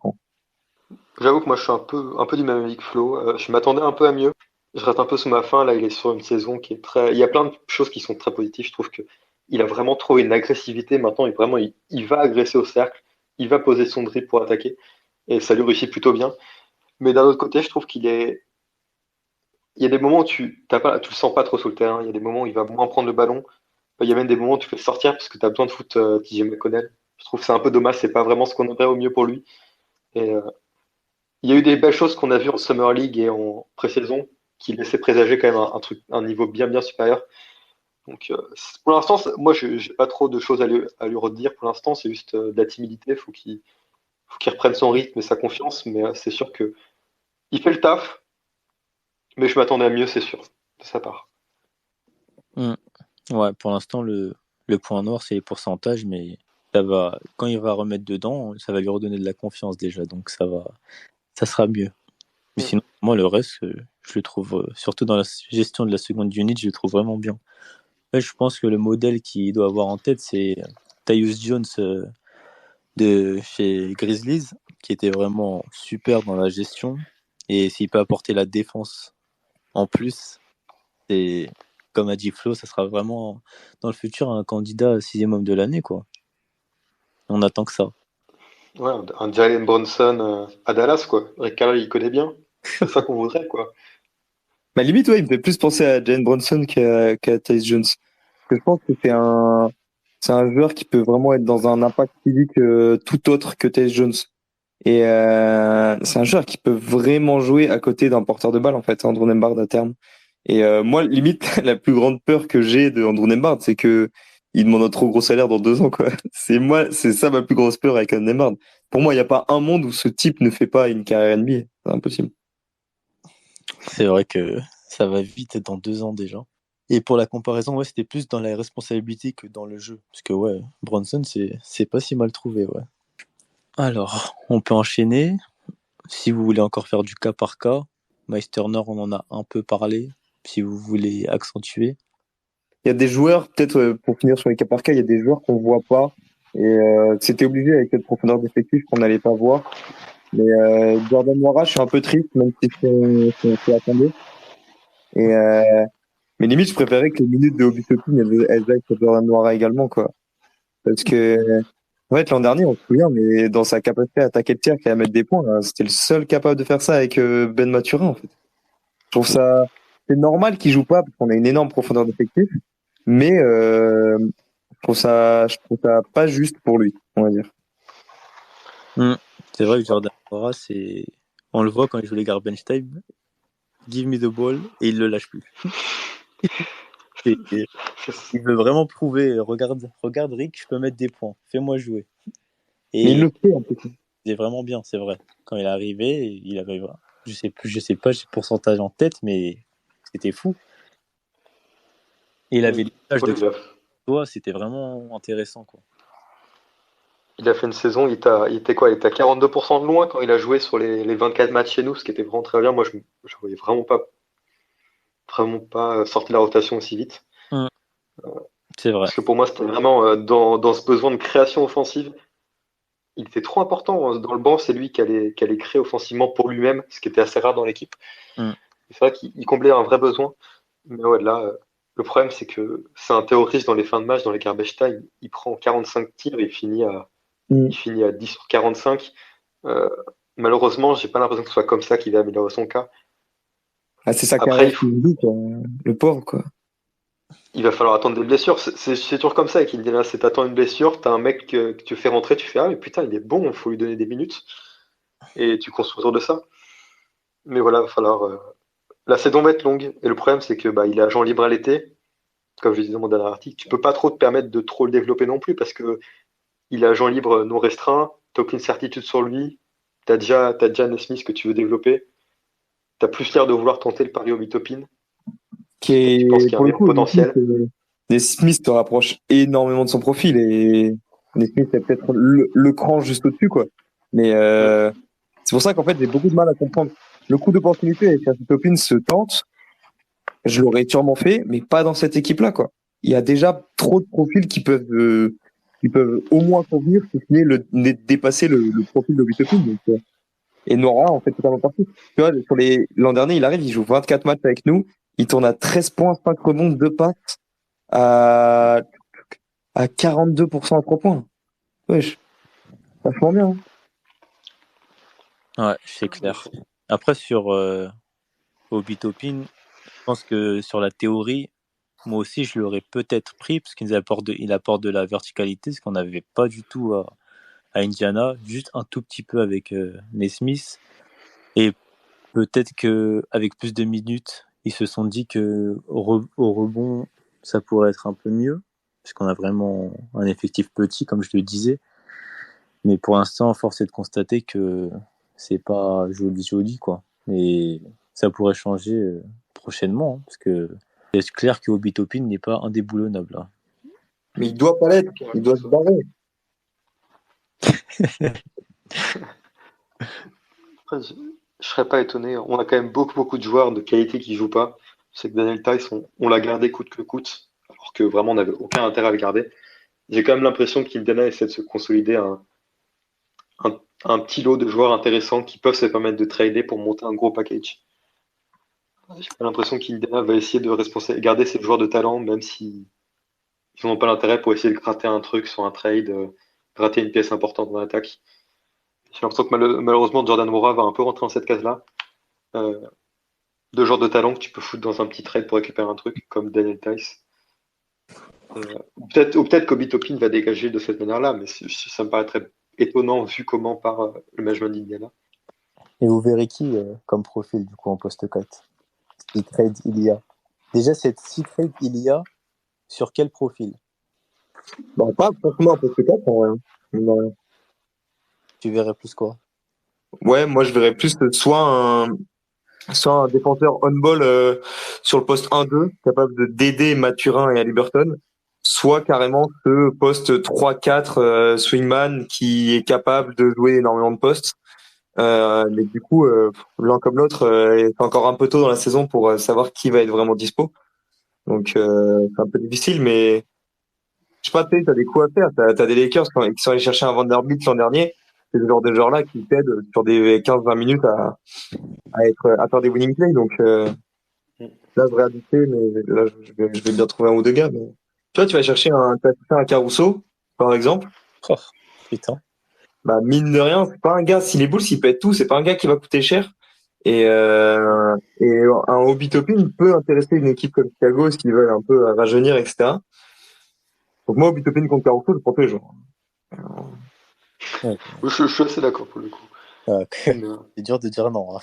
J'avoue que moi je suis un peu du même avis que Flo. Je m'attendais un peu à mieux. Je reste un peu sous ma faim. Là, il est sur une saison qui est très. Il y a plein de choses qui sont très positives. Je trouve que il a vraiment trouvé une agressivité. Maintenant, il va agresser au cercle. Il va poser son dribble pour attaquer. Et ça lui réussit plutôt bien. Mais d'un autre côté, je trouve il y a des moments où tu le sens pas trop sur le terrain. Il y a des moments où il va moins prendre le ballon. Il y a même des moments où tu fais sortir parce que tu as besoin de foot TJ McConnell. Je trouve que c'est un peu dommage. C'est pas vraiment ce qu'on aimerait au mieux pour lui. Et il y a eu des belles choses qu'on a vues en Summer League et en pré-saison qui laissaient présager quand même un niveau bien supérieur. Donc pour l'instant, moi j'ai pas trop de choses à lui redire pour l'instant, c'est juste de la timidité, faut qu'il reprenne son rythme et sa confiance, mais c'est sûr que il fait le taf, mais je m'attendais à mieux, c'est sûr, de sa part. Ouais, pour l'instant le point noir c'est les pourcentages, mais quand il va remettre dedans, ça va lui redonner de la confiance déjà, donc ça sera mieux. Mais sinon, moi, le reste, je le trouve, surtout dans la gestion de la seconde unit, je le trouve vraiment bien. Là, je pense que le modèle qu'il doit avoir en tête, c'est Tyus Jones de chez Grizzlies, qui était vraiment super dans la gestion. Et s'il peut apporter la défense en plus, c'est, comme a dit Flo, ça sera vraiment, dans le futur, un candidat 6e homme de l'année, quoi. On attend que ça. Ouais, un Jalen Brunson à Dallas, quoi. Rick Carlisle, il connaît bien. C'est ça qu'on voudrait, quoi. Bah limite, ouais, il me fait plus penser à Jalen Brunson qu'à Tyus Jones. Parce que je pense que c'est un joueur qui peut vraiment être dans un impact physique tout autre que Tyus Jones. Et c'est un joueur qui peut vraiment jouer à côté d'un porteur de balle, en fait, Andrew Nembhard à terme. Et moi, limite, la plus grande peur que j'ai de Andrew Nembhard, c'est que il demande un trop gros salaire dans 2 ans, quoi. C'est ça ma plus grosse peur avec Andrew Nembhard. Pour moi, il n'y a pas un monde où ce type ne fait pas une carrière NBA. C'est impossible. C'est vrai que ça va vite dans 2 ans déjà. Et pour la comparaison, ouais, c'était plus dans la responsabilité que dans le jeu. Parce que ouais, Bronson, c'est pas si mal trouvé, ouais. Alors, on peut enchaîner. Si vous voulez encore faire du cas par cas, Miles Turner, on en a un peu parlé. Si vous voulez accentuer. Il y a des joueurs, peut-être pour finir sur les cas par cas, il y a des joueurs qu'on voit pas. Et c'était obligé avec cette profondeur d'effectif qu'on n'allait pas voir. Mais Jordan Nwora, je suis un peu triste, même si on s'y attendait. Et mais limite, je préférais que les minutes de Obi Toppin, elles aillent sur Jordan Nwora également, quoi. Parce que en fait, l'an dernier, on se souvient, mais dans sa capacité à attaquer le tir et à mettre des points, c'était le seul capable de faire ça avec Ben Maturin, en fait. Je trouve ça, c'est normal qu'il joue pas parce qu'on a une énorme profondeur d'effectif, mais je trouve ça pas juste pour lui, on va dire. C'est vrai que Jordan Nwora, on le voit quand il joue les garbage time. Give me the ball et il le lâche plus. Il veut vraiment prouver. Regarde Rick, je peux mettre des points. Fais-moi jouer. Et Mais il le fait en plus. c'est vraiment bien, c'est vrai. Quand il est arrivé, il avait, je sais pas, j'ai le pourcentage en tête, mais c'était fou. Et il avait l'image de toi, c'était vraiment intéressant, quoi. Il a fait une saison, il était à 42% de loin quand il a joué sur les 24 matchs chez nous, ce qui était vraiment très bien. Moi, je voyais vraiment pas sortir de la rotation aussi vite. C'est vrai. Parce que pour moi, c'était vraiment dans ce besoin de création offensive. Il était trop important dans le banc, c'est lui qui allait créer offensivement pour lui-même, ce qui était assez rare dans l'équipe. C'est vrai qu'il comblait un vrai besoin. Mais ouais, là, le problème, c'est que c'est un terroriste dans les fins de match, dans les garbage time. Il prend 45 tirs et il finit à 10 sur 45. Malheureusement, j'ai pas l'impression que ce soit comme ça qu'il va améliorer son cas. Ah, c'est sa carrière qui nous dit, le pauvre, quoi. Il va falloir attendre des blessures. C'est toujours comme ça avec Indiana. C'est t'attends une blessure, t'as un mec que tu fais rentrer, tu fais ah mais putain il est bon, il faut lui donner des minutes et tu construis autour de ça. Mais voilà, il va falloir. La saison va être longue et le problème c'est que il est agent libre à l'été. Comme je disais dans mon dernier article, tu peux pas trop te permettre de trop le développer non plus parce que il est agent libre non restreint. T'as aucune certitude sur lui. T'as déjà Nesmith que tu veux développer. T'as plus l'air de vouloir tenter le pari au Mitopin. Qui est, je pense qu'il y a pour un le coup, potentiel. Nesmith te rapproche énormément de son profil et Nesmith c'est peut-être le cran juste au-dessus, quoi. Mais c'est pour ça qu'en fait j'ai beaucoup de mal à comprendre. Le coup d'opportunité avec Mitopin se tente. Je l'aurais sûrement fait, mais pas dans cette équipe-là, quoi. Il y a déjà trop de profils qui peuvent au moins convenir, si ce n'est dépasser le profil de Mitopin. Donc, et Nora en fait totalement partie. Tu vois, l'an dernier, il arrive, il joue 24 matchs avec nous, il tourne à 13 points, 5 rebonds, 2 passes, à 42% à 3 points. Wesh. Vachement bien. Ouais, c'est clair. Après, sur Obi Toppin, je pense que sur la théorie, moi aussi, je l'aurais peut-être pris parce qu'il apporte de la verticalité, ce qu'on n'avait pas du tout à Indiana, juste un tout petit peu avec Nesmith. Et peut-être que avec plus de minutes, ils se sont dit que au rebond, ça pourrait être un peu mieux, parce qu'on a vraiment un effectif petit, comme je le disais. Mais pour l'instant, force est de constater que c'est pas joli, quoi. Et ça pourrait changer prochainement, parce que c'est clair que Obi Toppin n'est pas indéboulonnable, là. Mais il doit pas l'être, il doit se barrer. Après, je serais pas étonné. On a quand même beaucoup de joueurs de qualité qui jouent pas. Je sais que Daniel Tice, on l'a gardé coûte que coûte, alors que vraiment on n'avait aucun intérêt à le garder. J'ai quand même l'impression qu'Indiana essaie de se consolider un petit lot de joueurs intéressants qui peuvent se permettre de trader pour monter un gros package. J'ai pas l'impression qu'Indiana va essayer de garder ses joueurs de talent, même si ils n'ont pas l'intérêt pour essayer de gratter un truc sur un trade, gratter une pièce importante dans l'attaque. J'ai l'impression que malheureusement Jordan Nwora va un peu rentrer dans cette case-là. Deux joueurs de talent que tu peux foutre dans un petit trade pour récupérer un truc, comme Daniel Tice. Ou peut-être qu'Obi Toppin va dégager de cette manière-là, mais ça me paraît très étonnant vu comment par le management d'Indiana. Et vous verrez qui comme profil du coup en post 4 si trade il y a. Déjà, si trade il y a, sur quel profil? Pas forcément un post 4 en vrai. Non. Tu verrais plus quoi? Ouais, moi je verrais plus soit un défenseur on-ball sur le poste 1-2, capable d'aider Mathurin et Haliburton, soit carrément ce poste 3-4 swingman qui est capable de jouer énormément de postes. Mais du coup, l'un comme l'autre est encore un peu tôt dans la saison pour savoir qui va être vraiment dispo. Donc c'est un peu difficile, mais je sais pas, tu sais, t'as des coups à faire. T'as des Lakers qui sont allés chercher un Vanderbilt l'an dernier. C'est le genre de joueurs-là qui t'aident sur des 15-20 minutes à faire des winning plays. Donc là, je vais habiter, mais là, je vais bien trouver un ou deux gars. Mais... Tu vois, tu vas chercher un Caruso, par exemple. Oh, putain. Bah, mine de rien, c'est pas un gars, si les Bulls, ils pètent tout, c'est pas un gars qui va coûter cher. Et un Obi Toppin peut intéresser une équipe comme Chicago s'ils veulent un peu rajeunir, etc. Donc moi, Obi Toppin contre Caruso, je prends tous les jours. Ouais. Je suis assez d'accord pour le coup. Ah, Mais, c'est dur de dire non. Hein.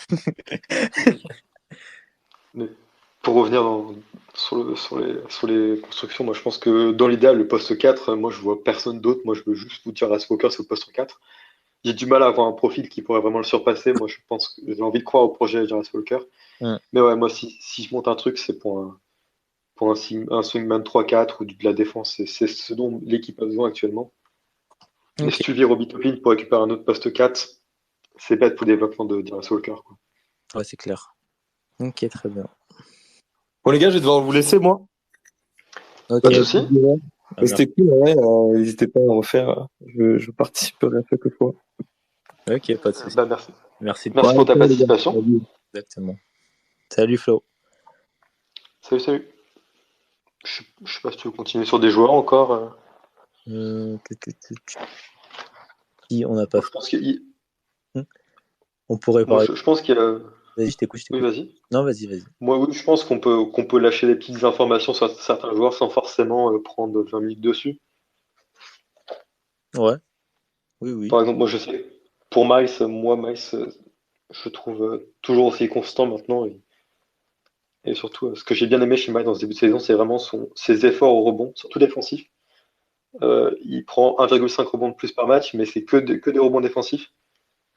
mais pour revenir sur les constructions, moi je pense que dans l'idéal, le poste 4, moi je vois personne d'autre. Moi je veux juste vous dire à Walker sur le poste 4. J'ai du mal à avoir un profil qui pourrait vraiment le surpasser. Moi je pense que j'ai envie de croire au projet Jarvis Walker. Mais ouais, moi si je monte un truc, c'est pour un swingman 3-4 ou de la défense. C'est ce dont l'équipe a besoin actuellement. Mais Ok. si tu vires Obi Toppin pour récupérer un autre poste 4, c'est bête pour le développement de Jarvis Walker, quoi. Ouais, c'est clair. Ok, très bien. Bon, les gars, je vais devoir vous laisser, moi. Ok. Pas de souci. Ah, C'était cool, ouais. N'hésitez pas à en refaire. Je participerai à chaque fois. ok, pas de souci. Bah, merci. Merci. Merci pour ta salut, les gars. participation. Salut. Exactement. Salut Flo. Salut, salut. Je sais pas si tu veux continuer sur des joueurs encore. Qui on n'a pas Je fait. pense qu'il On pourrait moi, parler. je pense qu'il y a. Vas-y, je t'écoute. Oui, vas-y. Non, vas-y. Moi, oui, je pense qu'on peut lâcher des petites informations sur certains joueurs sans forcément prendre 20 minutes dessus. Ouais. Oui. Par exemple, moi, je sais, pour Miles, je trouve toujours aussi constant maintenant. Et surtout, ce que j'ai bien aimé chez Miles dans ce début de saison, c'est vraiment ses efforts au rebond, surtout défensif. Il prend 1,5 rebonds de plus par match, mais c'est que des rebonds défensifs.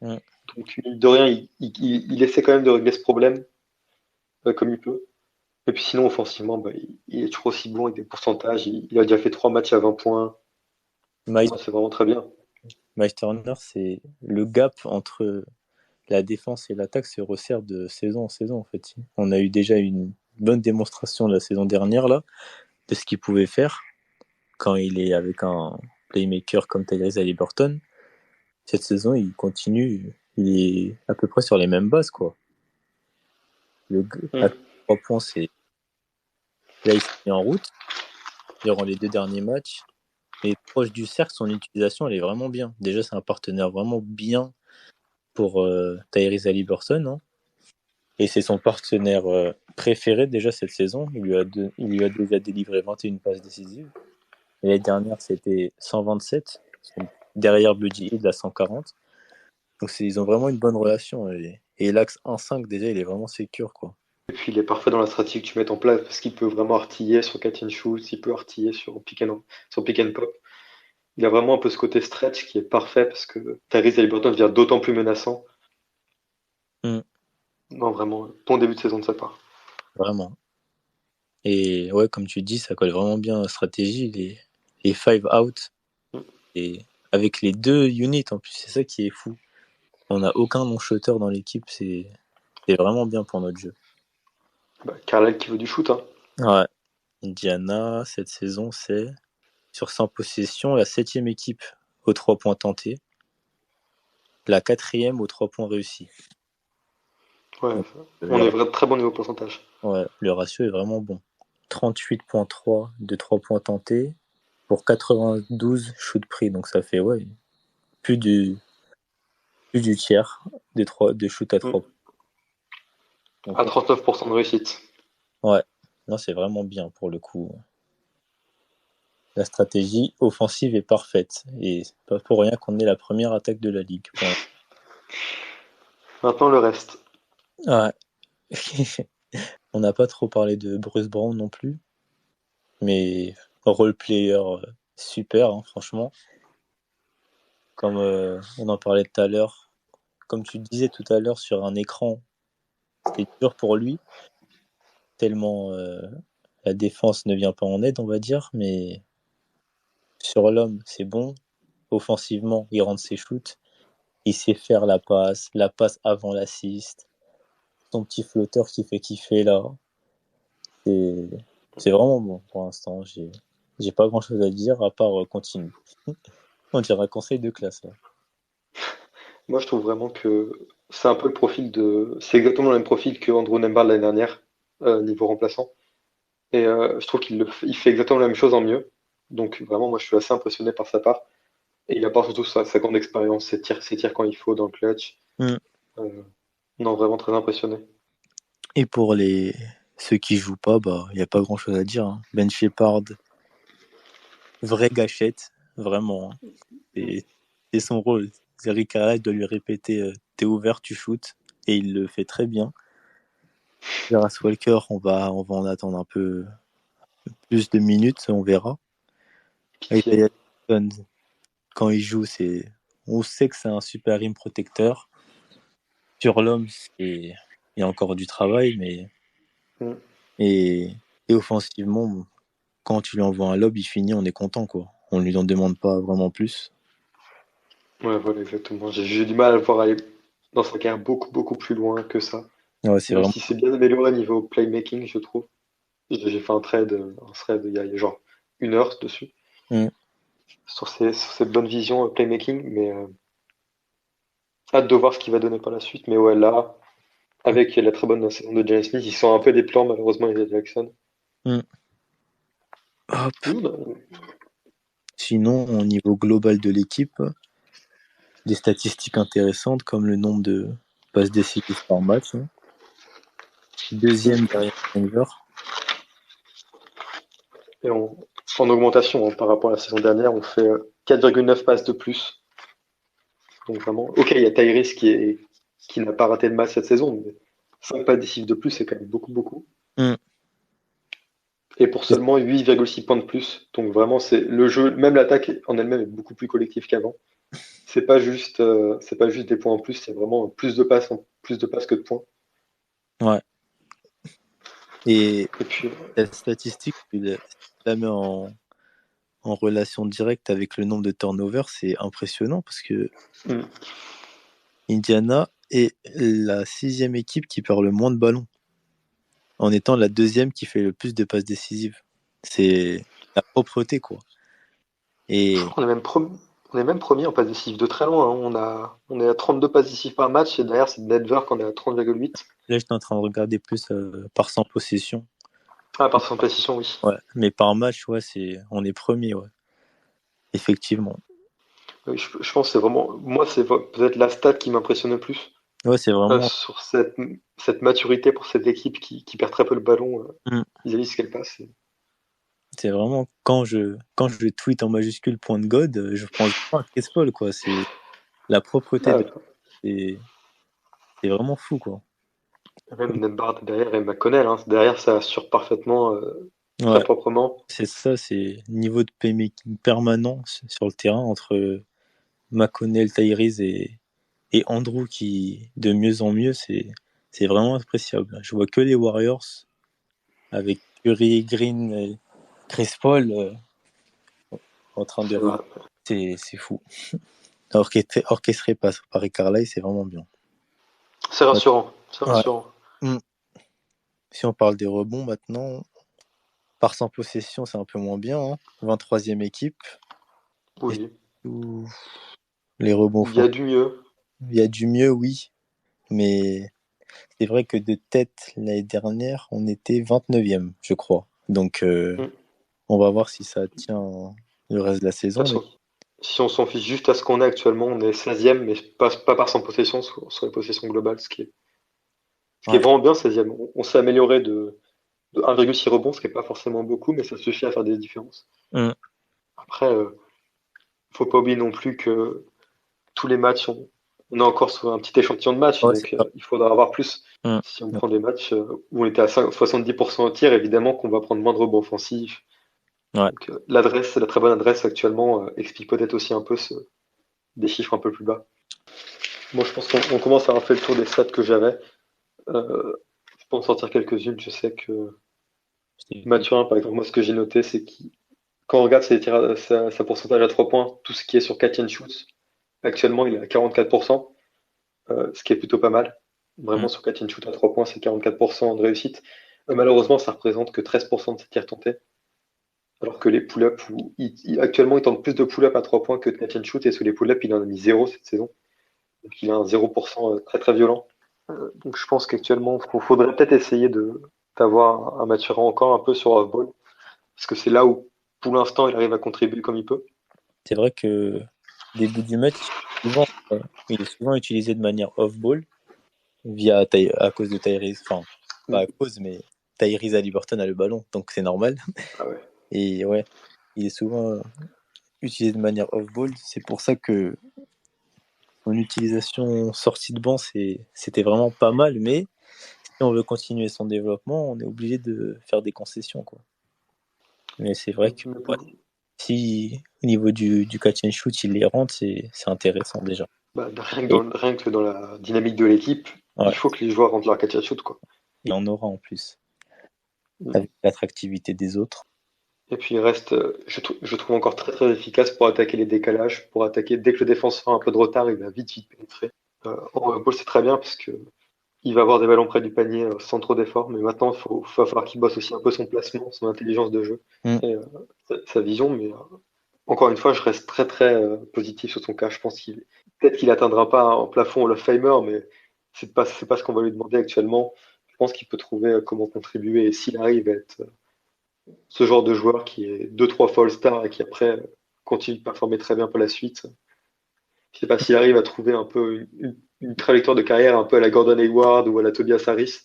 Mm. Donc, mine de rien, il essaie quand même de régler ce problème comme il peut. Et puis sinon, offensivement, bah, il est toujours aussi bon avec des pourcentages. Il a déjà fait 3 matchs à 20 points. Miles Ouais, c'est vraiment très bien. Turner, c'est le gap entre la défense et l'attaque se resserre de saison en saison en fait. On a eu déjà une bonne démonstration la saison dernière là de ce qu'il pouvait faire quand il est avec un playmaker comme Tyrese Haliburton. Cette saison, il continue, il est à peu près sur les mêmes bases quoi. À 3 points, c'est là il s'est mis en route durant les 2 derniers matchs. Mais proche du cercle, son utilisation elle est vraiment bien. Déjà, c'est un partenaire vraiment bien pour Tyrese Haliburton. Hein. Et c'est son partenaire préféré déjà cette saison. Il lui a déjà délivré 21 passes décisives. L'année dernière, c'était 127. Derrière Buddy Hield à 140. Donc ils ont vraiment une bonne relation. Et l'axe 1-5, déjà, il est vraiment sécure, quoi. Et puis il est parfait dans la stratégie que tu mets en place parce qu'il peut vraiment artiller sur catch and shoot, il peut artiller sur pick and pop. Il a vraiment un peu ce côté stretch qui est parfait parce que Tyrese Haliburton devient d'autant plus menaçant. Non, vraiment, bon début de saison de sa part. Vraiment. Et ouais, comme tu dis, ça colle vraiment bien à la stratégie. Les 5 out. Et avec les 2 units en plus, c'est ça qui est fou. On n'a aucun non-shooter dans l'équipe. C'est vraiment bien pour notre jeu. Bah, Carlisle qui veut du shoot, hein. Ouais. Indiana, cette saison, c'est sur 100 possessions, la 7e équipe aux 3 points tentés, la 4e aux 3 points réussis. Ouais, Donc, on est vraiment très bon niveau pourcentage. Ouais, le ratio est vraiment bon. 38,3 de 3 points tentés pour 92 shoots pris. Donc ça fait plus du tiers de shoot à 3 points. Donc, À 39% de réussite. ouais, non, c'est vraiment bien pour le coup. La stratégie offensive est parfaite. Et c'est pas pour rien qu'on est la première attaque de la ligue. Bon. Maintenant le reste. Ouais. On n'a pas trop parlé de Bruce Brown non plus. Mais role player super, hein, franchement. Comme on en parlait tout à l'heure. Comme tu disais tout à l'heure sur un écran, c'était dur pour lui. Tellement la défense ne vient pas en aide, on va dire. Mais sur l'homme, c'est bon. Offensivement, il rentre ses shoots. Il sait faire la passe avant l'assist. Son petit flotteur qui fait kiffer là. C'est vraiment bon pour l'instant. J'ai pas grand chose à dire à part continue. On dirait un conseil de classe là. Moi, je trouve vraiment que c'est un peu le profil de. C'est exactement le même profil que Andrew Nembhard l'année dernière, niveau remplaçant. Et je trouve il fait exactement la même chose en mieux. Donc vraiment, moi, je suis assez impressionné par sa part. Et il apporte surtout sa grande expérience, ses tirs quand il faut dans le clutch. Mm. Non, vraiment très impressionné. Et pour ceux qui jouent pas, bah y a pas grand chose à dire. Hein. Ben Shepherd, vraie gâchette, vraiment. Hein. C'est son rôle. Rick Carlisle doit lui répéter t'es ouvert, tu shootes, et il le fait très bien. Jarras Walker, on va en attendre un peu plus de minutes, on verra. Pitié. Quand il joue, on sait que c'est un super rim protecteur. Sur l'homme, il y a encore du travail, mais et offensivement, quand tu lui envoies un lob, il finit, on est content quoi. On lui en demande pas vraiment plus. Ouais, voilà, exactement. J'ai du mal à le voir aller dans sa carrière beaucoup plus loin que ça. Ouais, c'est Même vraiment. si c'est bien amélioré niveau playmaking, je trouve. J'ai fait un thread il y a genre 1 heure dessus. Sur ses bonnes visions playmaking, mais hâte de voir ce qu'il va donner par la suite. Mais ouais, là, avec la très bonne saison de James Smith, ils sont un peu des plans, malheureusement, les Jackson. Hop. Sinon, au niveau global de l'équipe, des statistiques intéressantes comme le nombre de passes décisives par match. Hein. Deuxième derrière Denver. Et en augmentation par rapport à la saison dernière, on fait 4,9 passes de plus. Donc vraiment, ok, il y a Tyrese qui n'a pas raté de match cette saison, mais 5 passes décisives de plus, c'est quand même beaucoup. Et pour seulement 8,6 points de plus. Donc vraiment, c'est le jeu, même l'attaque en elle-même est beaucoup plus collective qu'avant. C'est pas juste des points en plus, c'est vraiment plus de passes que de points. Ouais. Et puis la statistique, tu la mets en relation directe avec le nombre de turnovers, c'est impressionnant parce que Indiana est la 6e équipe qui perd le moins de ballons, en étant la 2e qui fait le plus de passes décisives. C'est la propreté, quoi. Et on est même premier en passes décisives de très loin. Hein. On est à 32 passes décisives par match et derrière c'est Denver qu'on est à 30,8. Là, j'étais en train de regarder plus par 100 possessions. Ah, par 100 possessions, oui. Ouais, mais par match, ouais, on est premier, ouais. Effectivement. Oui, je pense que c'est vraiment. Moi, c'est peut-être la stat qui m'impressionne le plus. Ouais, c'est vraiment. Sur cette maturité pour cette équipe qui perd très peu le ballon vis-à-vis de ce qu'elle passe. C'est vraiment quand je tweet en majuscule point de God, je prends un Chris Paul, quoi. C'est la propreté c'est vraiment fou, quoi. Même Nembhard derrière et McConnell, hein. Derrière ça assure parfaitement, très proprement. C'est ça, c'est niveau de playmaking permanent sur le terrain entre McConnell, Tyrese et Andrew qui de mieux en mieux, c'est vraiment appréciable. Je vois que les Warriors avec Curry, Green, et Chris Paul en train de. C'est fou. Orchestré par Rick Carlisle, c'est vraiment bien. C'est rassurant. C'est rassurant. Ouais. Si on parle des rebonds maintenant, par 100 possessions, c'est un peu moins bien. Hein. 23e équipe. Oui. Les rebonds. Il y a du mieux. Il y a du mieux, oui. Mais c'est vrai que de tête, l'année dernière, on était 29e, je crois. Donc, on va voir si ça tient le reste de la saison. Si on s'en fiche juste à ce qu'on est actuellement, on est 16e, mais pas par 100 possessions sur les possessions globales, ce qui est vraiment bien, 16e. On s'est amélioré de 1,6 rebonds, ce qui n'est pas forcément beaucoup, mais ça suffit à faire des différences. Après, faut pas oublier non plus que tous les matchs, on est encore sur un petit échantillon de matchs, donc il faudra avoir plus. Si on prend des matchs où on était à 70% au tir, évidemment qu'on va prendre moins de rebonds offensifs. Donc, la très bonne adresse actuellement explique peut-être aussi un peu des chiffres un peu plus bas. Moi, je pense qu'on commence à avoir fait le tour des stats que j'avais. Je peux en sortir quelques-unes. Je sais que Mathurin, par exemple, moi, ce que j'ai noté, c'est quand on regarde sa pourcentage à 3 points, tout ce qui est sur catch and shoot, actuellement, il est à 44%, ce qui est plutôt pas mal. Vraiment, Mm. sur catch and shoot à 3 points, c'est 44% de réussite. Malheureusement, ça représente que 13% de ses tirs tentés. Alors que les pull-ups, actuellement, il tente plus de pull-ups à 3 points que de catch and shoot, et sous les pull-ups, il en a mis 0 cette saison. Donc il a un 0% très très violent. Donc je pense qu'actuellement, faudrait peut-être essayer d'avoir un Mathurin encore un peu sur off-ball, parce que c'est là où, pour l'instant, il arrive à contribuer comme il peut. C'est vrai que début du match, il est souvent utilisé de manière off-ball à cause de Tyrese. Enfin, pas à cause, mais Tyrese Haliburton a le ballon, donc c'est normal. Ah ouais. Et ouais, il est souvent utilisé de manière off-ball. C'est pour ça que son utilisation sortie de banc, c'était vraiment pas mal. Mais si on veut continuer son développement, on est obligé de faire des concessions, quoi. Mais c'est vrai que si au niveau du catch and shoot, il les rentre, c'est intéressant déjà. Rien que dans la dynamique de l'équipe, Ouais. il faut que les joueurs rentrent leur catch and shoot, quoi. Il en aura en plus, avec l'attractivité des autres. Et puis il reste, je trouve encore très très efficace pour attaquer les décalages, pour attaquer dès que le défenseur a un peu de retard, il va vite pénétrer. En ball, c'est très bien parce que il va avoir des ballons près du panier sans trop d'efforts, mais maintenant il va falloir qu'il bosse aussi un peu son placement, son intelligence de jeu et sa vision. Mais encore une fois, je reste très très positif sur son cas. Je pense peut-être qu'il atteindra pas un plafond Hall of Famer, mais c'est pas ce qu'on va lui demander actuellement. Je pense qu'il peut trouver comment contribuer, et s'il arrive à être ce genre de joueur qui est 2-3 fois All-Star et qui après continue de performer très bien pour la suite. Je sais pas s'il arrive à trouver un peu une trajectoire de carrière un peu à la Gordon Hayward ou à la Tobias Harris.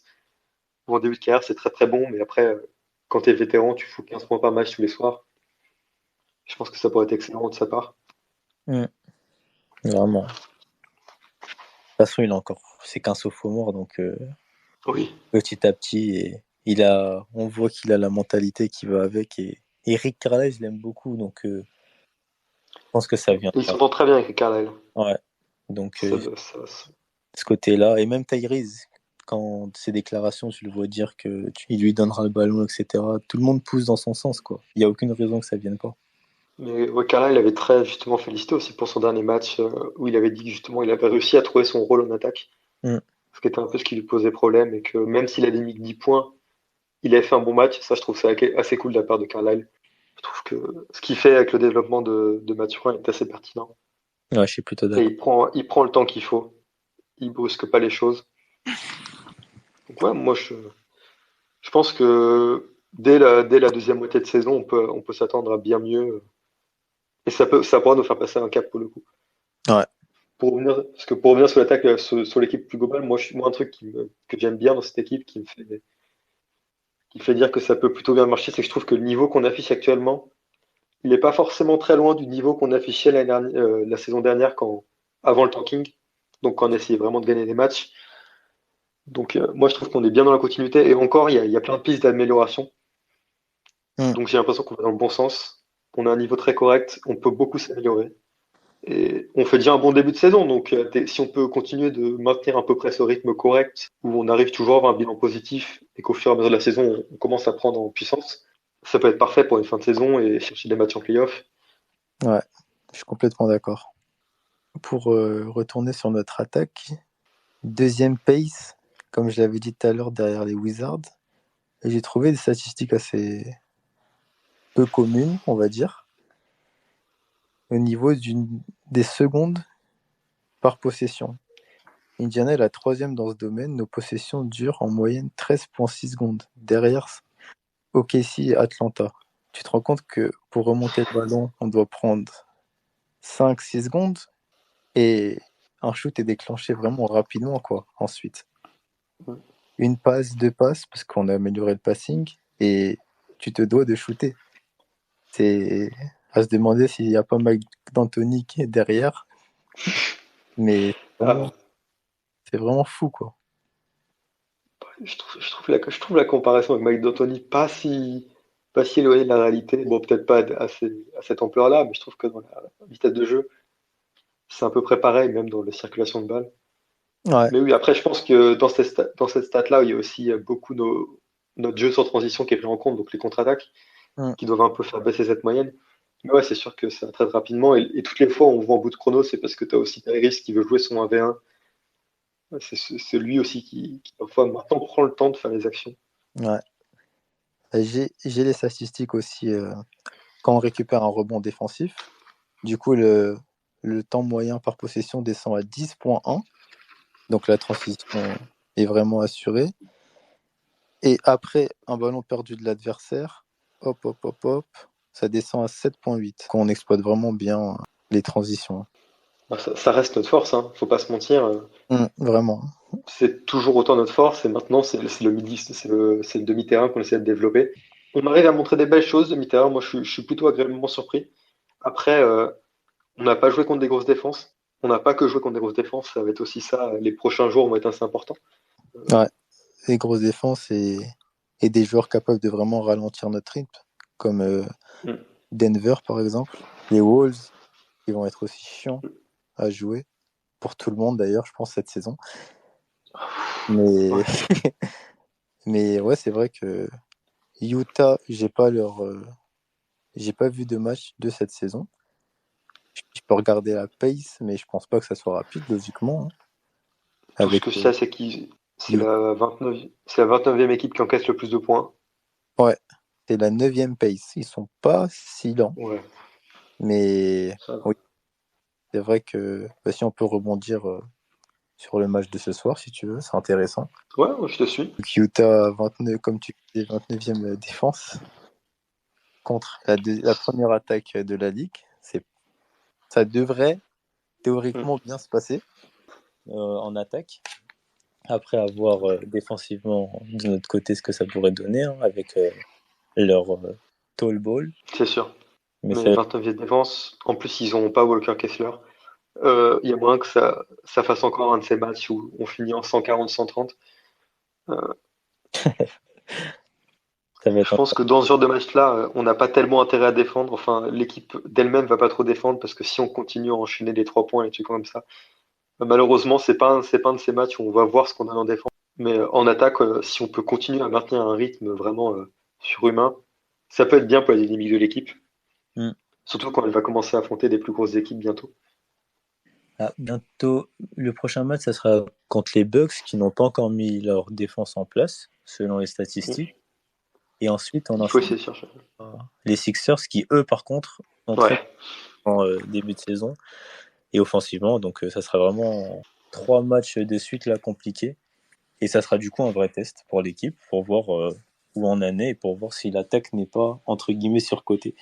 En début de carrière, c'est très très bon, mais après, quand tu es vétéran, tu fous 15 points par match tous les soirs. Je pense que ça pourrait être excellent de sa part. Vraiment. De toute façon, c'est qu'un sophomore, donc Oui. petit à petit, on voit qu'il a la mentalité qui va avec. Et Rick Carlisle, je l'aime beaucoup, donc je pense que ça vient. Il s'entend très bien avec Carlisle. Ouais. Donc ce côté-là, et même Tyrese, quand ses déclarations, tu le vois dire qu'il lui donnera le ballon, etc. Tout le monde pousse dans son sens, quoi. Il n'y a aucune raison que ça vienne pas. Mais Carlisle avait très justement félicité aussi pour son dernier match où il avait dit que justement il avait réussi à trouver son rôle en attaque. Ce qui était un peu ce qui lui posait problème, et que même s'il avait mis que 10 points, il avait fait un bon match. Ça, je trouve ça assez cool de la part de Carlisle. Je trouve que ce qu'il fait avec le développement de Mathurin est assez pertinent. Ouais, je suis plutôt d'accord. Et il prend le temps qu'il faut. Il brusque pas les choses. Donc ouais, moi je pense que dès la deuxième moitié de saison, on peut s'attendre à bien mieux. Et ça pourra nous faire passer un cap pour le coup. Ouais. Pour revenir sur l'attaque, sur l'équipe plus globale, moi un truc que j'aime bien dans cette équipe, qui me fait dire que ça peut plutôt bien marcher, c'est que je trouve que le niveau qu'on affiche actuellement, il n'est pas forcément très loin du niveau qu'on affichait la saison dernière, avant le tanking, donc quand on essayait vraiment de gagner des matchs. Donc moi je trouve qu'on est bien dans la continuité, et encore il y a plein de pistes d'amélioration. Donc j'ai l'impression qu'on va dans le bon sens. On a un niveau très correct, on peut beaucoup s'améliorer. Et on fait déjà un bon début de saison, donc si on peut continuer de maintenir à peu près ce rythme correct, où on arrive toujours à avoir un bilan positif, et qu'au fur et à mesure de la saison, on commence à prendre en puissance, ça peut être parfait pour une fin de saison et chercher des matchs en playoff. Ouais, je suis complètement d'accord. Pour retourner sur notre attaque, deuxième pace, comme je l'avais dit tout à l'heure, derrière les Wizards, et j'ai trouvé des statistiques assez peu communes, on va dire, au niveau des secondes par possession. Indiana est la troisième dans ce domaine. Nos possessions durent en moyenne 13,6 secondes. Derrière OKC et Atlanta. Tu te rends compte que pour remonter le ballon, on doit prendre 5-6 secondes, et un shoot est déclenché vraiment rapidement, quoi, ensuite. Une passe, deux passes, parce qu'on a amélioré le passing, et tu te dois de shooter. C'est à se demander s'il n'y a pas Mike D'Antoni qui est derrière. Mais c'est vraiment fou, quoi. Je trouve la comparaison avec Mike D'Antoni pas si éloignée de la réalité. Bon, peut-être pas à cette ampleur-là, mais je trouve que dans la vitesse de jeu, c'est à peu près pareil, même dans la circulation de balles. Ouais. Mais oui, après, je pense que dans cette stat-là, il y a aussi beaucoup notre jeu sans transition qui est pris en compte, donc les contre-attaques. qui doivent un peu faire baisser cette moyenne. Mais ouais, c'est sûr que ça traite rapidement. Et toutes les fois où on voit en bout de chrono, c'est parce que tu as aussi Tyrese qui veut jouer son 1v1. Ouais, c'est lui aussi qui, parfois, maintenant, prend le temps de faire les actions. Ouais. J'ai les statistiques aussi quand on récupère un rebond défensif. Du coup, le temps moyen par possession descend à 10.1. Donc la transition est vraiment assurée. Et après un ballon perdu de l'adversaire, hop, ça descend à 7.8. Quand on exploite vraiment bien les transitions. Bah, ça reste notre force, hein. Faut pas se mentir. Vraiment. C'est toujours autant notre force. Et maintenant, c'est le midi, c'est le demi-terrain qu'on essaie de développer. On arrive à montrer des belles choses, demi-terrain. Moi, je suis plutôt agréablement surpris. Après, on n'a pas joué contre des grosses défenses. On n'a pas que joué contre des grosses défenses. Ça va être aussi ça. Les prochains jours vont être assez importants. Ouais. Les grosses défenses et des joueurs capables de vraiment ralentir notre rythme, comme Mm. Denver par exemple. Les Wolves, qui vont être aussi chiants à jouer. Pour tout le monde d'ailleurs, je pense, cette saison. Mais, Ouais. mais ouais, c'est vrai que Utah, j'ai pas vu de match de cette saison. Je peux regarder la pace, mais je pense pas que ça soit rapide, logiquement. Tout ce Avec que je sais, c'est c'est Utah. la 29e équipe qui encaisse le plus de points. Ouais, c'est la 9e pace. Ils sont pas si lents, Ouais, mais ça va. oui, c'est vrai que si on peut rebondir sur le match de ce soir, si tu veux, c'est intéressant. Ouais, moi, je te suis. Donc, Utah, 29, comme tu disais, 29e défense contre la première attaque de la ligue. Ça devrait Mm. théoriquement bien se passer en attaque. Après avoir défensivement de notre côté ce que ça pourrait donner avec leur tall ball. C'est sûr. Mais Mais ça, 29e défense, en plus, ils n'ont pas Walker Kessler. Il y a moyen que ça fasse encore un de ces matchs où on finit en 140-130. ça va Je être pense que dans ce genre de match-là, on n'a pas tellement intérêt à défendre. Enfin, l'équipe d'elle-même va pas trop défendre parce que si on continue à enchaîner les 3 points et des trucs comme ça, malheureusement, c'est pas un de ces matchs où on va voir ce qu'on a en défense. Mais en attaque, si on peut continuer à maintenir un rythme vraiment surhumain, ça peut être bien pour la dynamique de l'équipe. Hmm. Surtout quand elle va commencer à affronter des plus grosses équipes bientôt. bientôt, le prochain match, ça sera contre les Bucks qui n'ont pas encore mis leur défense en place, selon les statistiques. Et ensuite, on Il faut enchaîne essayer de chercher. les Sixers qui, eux, par contre, sont très Ouais, en début de saison et offensivement. Donc, ça sera vraiment 3 matchs de suite là compliqués. Et ça sera du coup un vrai test pour l'équipe pour voir où on en est et pour voir si l'attaque n'est pas, entre guillemets, surcotée.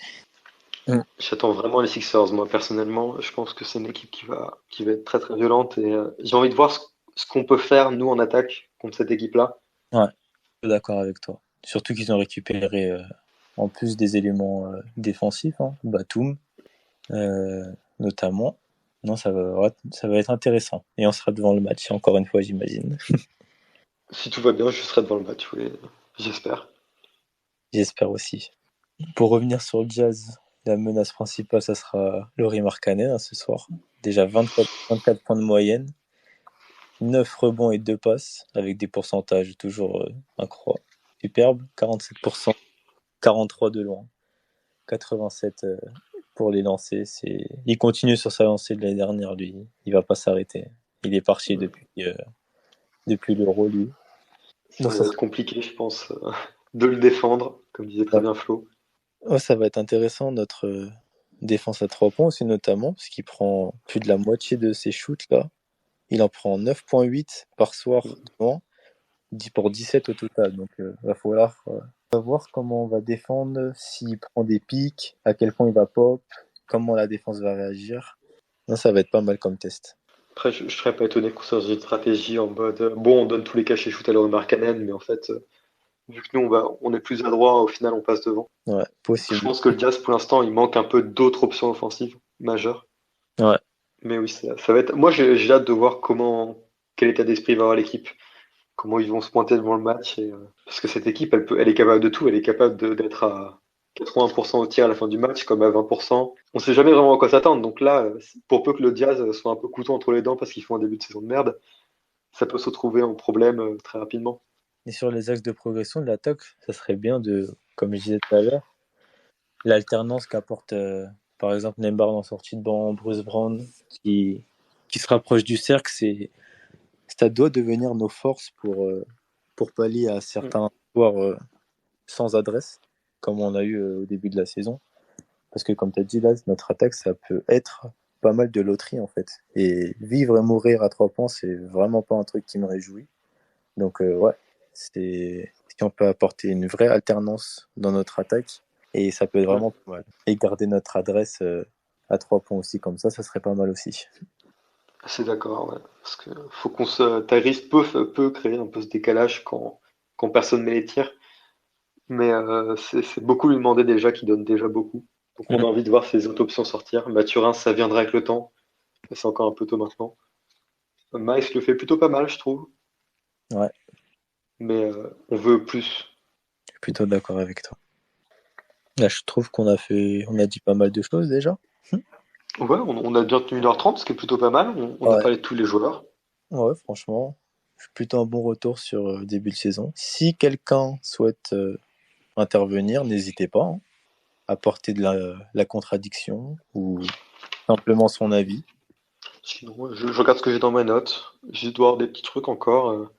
j'attends vraiment les Sixers. Moi, personnellement, je pense que c'est une équipe qui va être très très violente et j'ai envie de voir ce qu'on peut faire, nous, en attaque contre cette équipe-là. Ouais, je suis d'accord avec toi. Surtout qu'ils ont récupéré, en plus des éléments défensifs, Batum, notamment. Non, ça va être intéressant. Et on sera devant le match, encore une fois, j'imagine. Si tout va bien, je serai devant le match, oui, j'espère. J'espère aussi. Pour revenir sur le Jazz, la menace principale, ça sera Lauri Markkanen ce soir. Déjà 24 points de moyenne, 9 rebonds et 2 passes, avec des pourcentages toujours incroyables. Superbe, 47%, 43 de loin, 87 pour les lancers. Il continue sur sa lancée de l'année dernière, lui. Il va pas s'arrêter. Il est parti depuis l'Euro, lui. Ça Donc ça va être compliqué, je pense, de le défendre, comme disait très bien Flo. ça va être intéressant, notre défense à 3 points aussi, notamment, parce qu'il prend plus de la moitié de ses shoots, là. Il en prend 9.8 par soir devant, 10 pour 17 au total. Donc, va falloir voir comment on va défendre, s'il prend des pics, à quel point il va pop, comment la défense va réagir. Non, ça va être pas mal comme test. Après, je serais pas étonné qu'on sorte une stratégie en mode bon, on donne tous les cachets shoot à Lauri Markkanen, mais en fait, vu que nous, on est plus adroit, au final, on passe devant. Ouais, Je possible. pense que le Jazz, pour l'instant, il manque un peu d'autres options offensives majeures. Ouais. Mais oui, ça va être. Moi, j'ai hâte de voir quel état d'esprit va avoir l'équipe, comment ils vont se pointer devant le match. Parce que cette équipe, elle est capable de tout. Elle est capable d'être à 80% au tir à la fin du match, comme à 20%. On sait jamais vraiment à quoi s'attendre. Donc là, pour peu que le Jazz soit un peu couteau entre les dents parce qu'ils font un début de saison de merde, ça peut se retrouver en problème très rapidement. Et sur les axes de progression de l'attaque, ça serait bien de, comme je disais tout à l'heure, l'alternance qu'apporte par exemple Neymar en sortie de banc, Bruce Brown qui se rapproche du cercle, ça doit devenir nos forces pour pallier à certains joueurs sans adresse, comme on a eu au début de la saison. Parce que comme tu as dit là, notre attaque, ça peut être pas mal de loterie en fait. Et vivre et mourir à 3 points, c'est vraiment pas un truc qui me réjouit. Donc ouais, si on peut apporter une vraie alternance dans notre attaque, et ça peut être vraiment pas mal. Et garder notre adresse à 3 points aussi, comme ça serait pas mal aussi. C'est d'accord, ouais. Parce que faut qu'on se. Tyrese peut créer un peu ce décalage quand personne met les tirs. Mais c'est beaucoup lui demander déjà qu'il donne déjà beaucoup. Donc on a envie de voir ces autres options sortir. Mathurin, ça viendra avec le temps. C'est encore un peu tôt maintenant. Miles le fait plutôt pas mal, je trouve. Ouais, Mais on veut plus. je suis plutôt d'accord avec toi. Là, je trouve on a dit pas mal de choses déjà. Ouais, on a bien tenu 1h30, ce qui est plutôt pas mal. On a Ouais. parlé de tous les joueurs. Ouais, franchement, je suis plutôt un bon retour sur début de saison. Si quelqu'un souhaite intervenir, n'hésitez pas hein, à apporter de la contradiction ou simplement son avis. Sinon, je regarde ce que j'ai dans mes notes. J'ai dois avoir des petits trucs encore.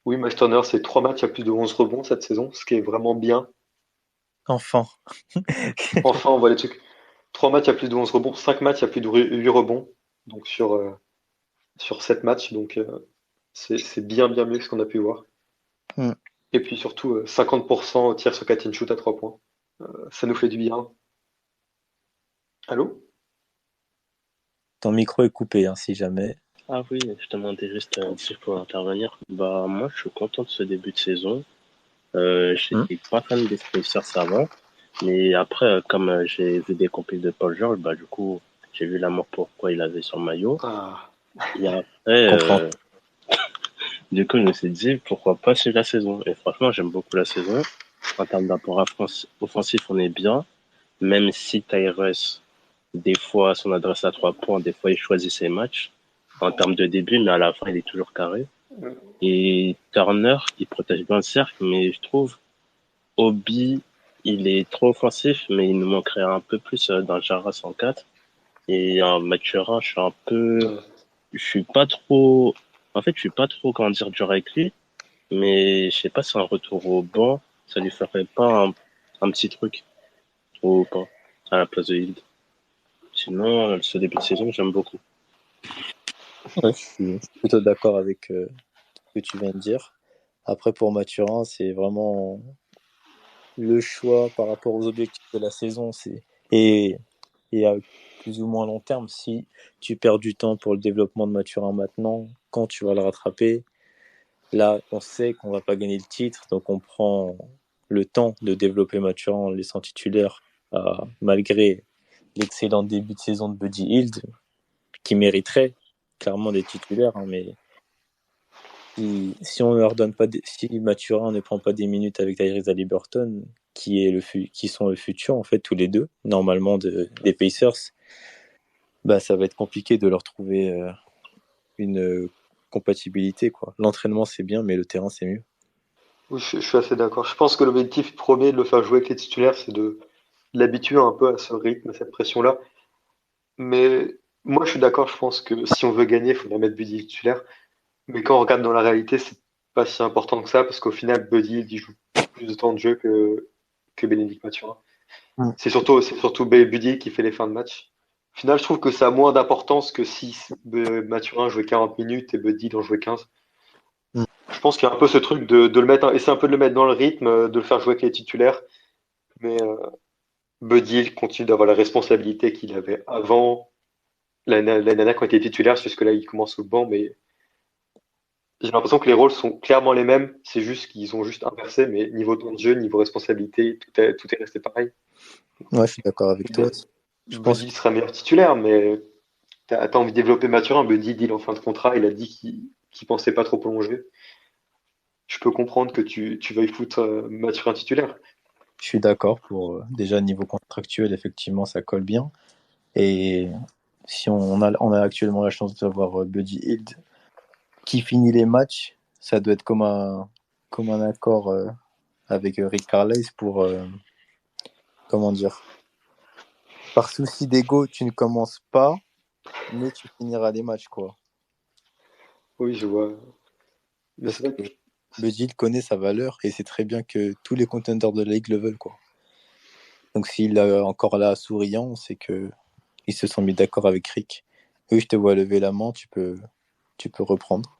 Oui, Miles Turner, c'est 3 matchs à plus de 11 rebonds cette saison, ce qui est vraiment bien. Enfin, Enfin, on voit les trucs. 3 matchs à plus de 11 rebonds, 5 matchs à plus de 8 rebonds. Donc sur 7 matchs. Donc c'est bien mieux que ce qu'on a pu voir. Mm. Et puis surtout, 50% au tir sur catch and shoot à 3 points. Ça nous fait du bien. Allô? ton micro est coupé hein, si jamais. Ah oui, je demandais juste si je pouvais intervenir. Bah moi, je suis content de ce début de saison. J'étais pas fan des Spacers avant, mais après, comme j'ai vu des compiles de Paul George, bah du coup, j'ai vu l'amour pourquoi il avait son maillot. Ah, Et après, Comprends. du coup, je me suis dit pourquoi pas suivre la saison. Et franchement, j'aime beaucoup la saison. En termes d'apport offensif, on est bien. Même si Tyrese, des fois, son adresse à 3 points, des fois, il choisit ses matchs en termes de début, mais à la fin, il est toujours carré. Et Turner, il protège bien le cercle, mais je trouve Obi, il est trop offensif, mais il nous manquerait un peu plus dans Jara 104. Et en Mathurin, je suis pas trop, en fait, je suis pas trop, comment dire, dur avec lui, mais je sais pas si un retour au banc, ça lui ferait pas un petit truc, ou pas, à la place de Hild. Sinon, ce début de saison, j'aime beaucoup. Ouais, je suis plutôt d'accord avec ce que tu viens de dire. Après, pour Mathurin, c'est vraiment le choix par rapport aux objectifs de la saison. Et à plus ou moins long terme, si tu perds du temps pour le développement de Mathurin maintenant, quand tu vas le rattraper, là, on sait qu'on va pas gagner le titre, donc on prend le temps de développer Mathurin en le laissant titulaire, malgré l'excellent début de saison de Buddy Hield, qui mériterait clairement d'être titulaire, hein, mais si on leur donne pas, si Mathurin ne prend pas des minutes avec Tyrese Haliburton, qui sont le futur en fait tous les deux normalement des Pacers, bah ça va être compliqué de leur trouver une compatibilité quoi. L'entraînement c'est bien, mais le terrain c'est mieux. oui, je suis assez d'accord. Je pense que l'objectif premier de le faire jouer avec les titulaires, c'est de l'habituer un peu à ce rythme, à cette pression-là. Mais moi, je suis d'accord. Je pense que si on veut gagner, il faudrait mettre Buddy titulaire. Mais quand on regarde dans la réalité, c'est pas si important que ça, parce qu'au final, Buddy, il joue plus de temps de jeu que Bénédicte Mathurin. Mm. C'est surtout Buddy qui fait les fins de match. Au final, je trouve que ça a moins d'importance que si Mathurin jouait 40 minutes et Buddy en jouait 15. Mm. Je pense qu'il y a un peu ce truc de le mettre, essayer un peu de le mettre dans le rythme, de le faire jouer avec les titulaires. Mais Buddy continue d'avoir la responsabilité qu'il avait avant l'année dernière quand il était titulaire, jusque là il commence sous le banc, mais j'ai l'impression que les rôles sont clairement les mêmes, c'est juste qu'ils ont juste inversé, mais niveau temps de jeu, niveau responsabilité, tout est resté pareil. Ouais, je suis d'accord avec toi. Je pense Buddy sera meilleur titulaire, mais t'as envie de développer Mathurin. Buddy, il est en fin de contrat, il a dit qu'il pensait pas trop prolonger. Je peux comprendre que tu veuilles foutre Mathurin titulaire. je suis d'accord pour déjà niveau contractuel, effectivement, ça colle bien. Et si on a actuellement la chance d'avoir Buddy Hield qui finit les matchs, ça doit être comme un accord avec Rick Carlisle comment dire, par souci d'ego, tu ne commences pas, mais tu finiras les matchs, quoi. Oui, je vois. Mais Parce c'est vrai que que Buddy il connaît sa valeur et c'est très bien que tous les contenders de la ligue le veulent, quoi. Donc s'il est encore là souriant, c'est que ils se sont mis d'accord avec Rick. Oui, je te vois lever la main, tu peux reprendre.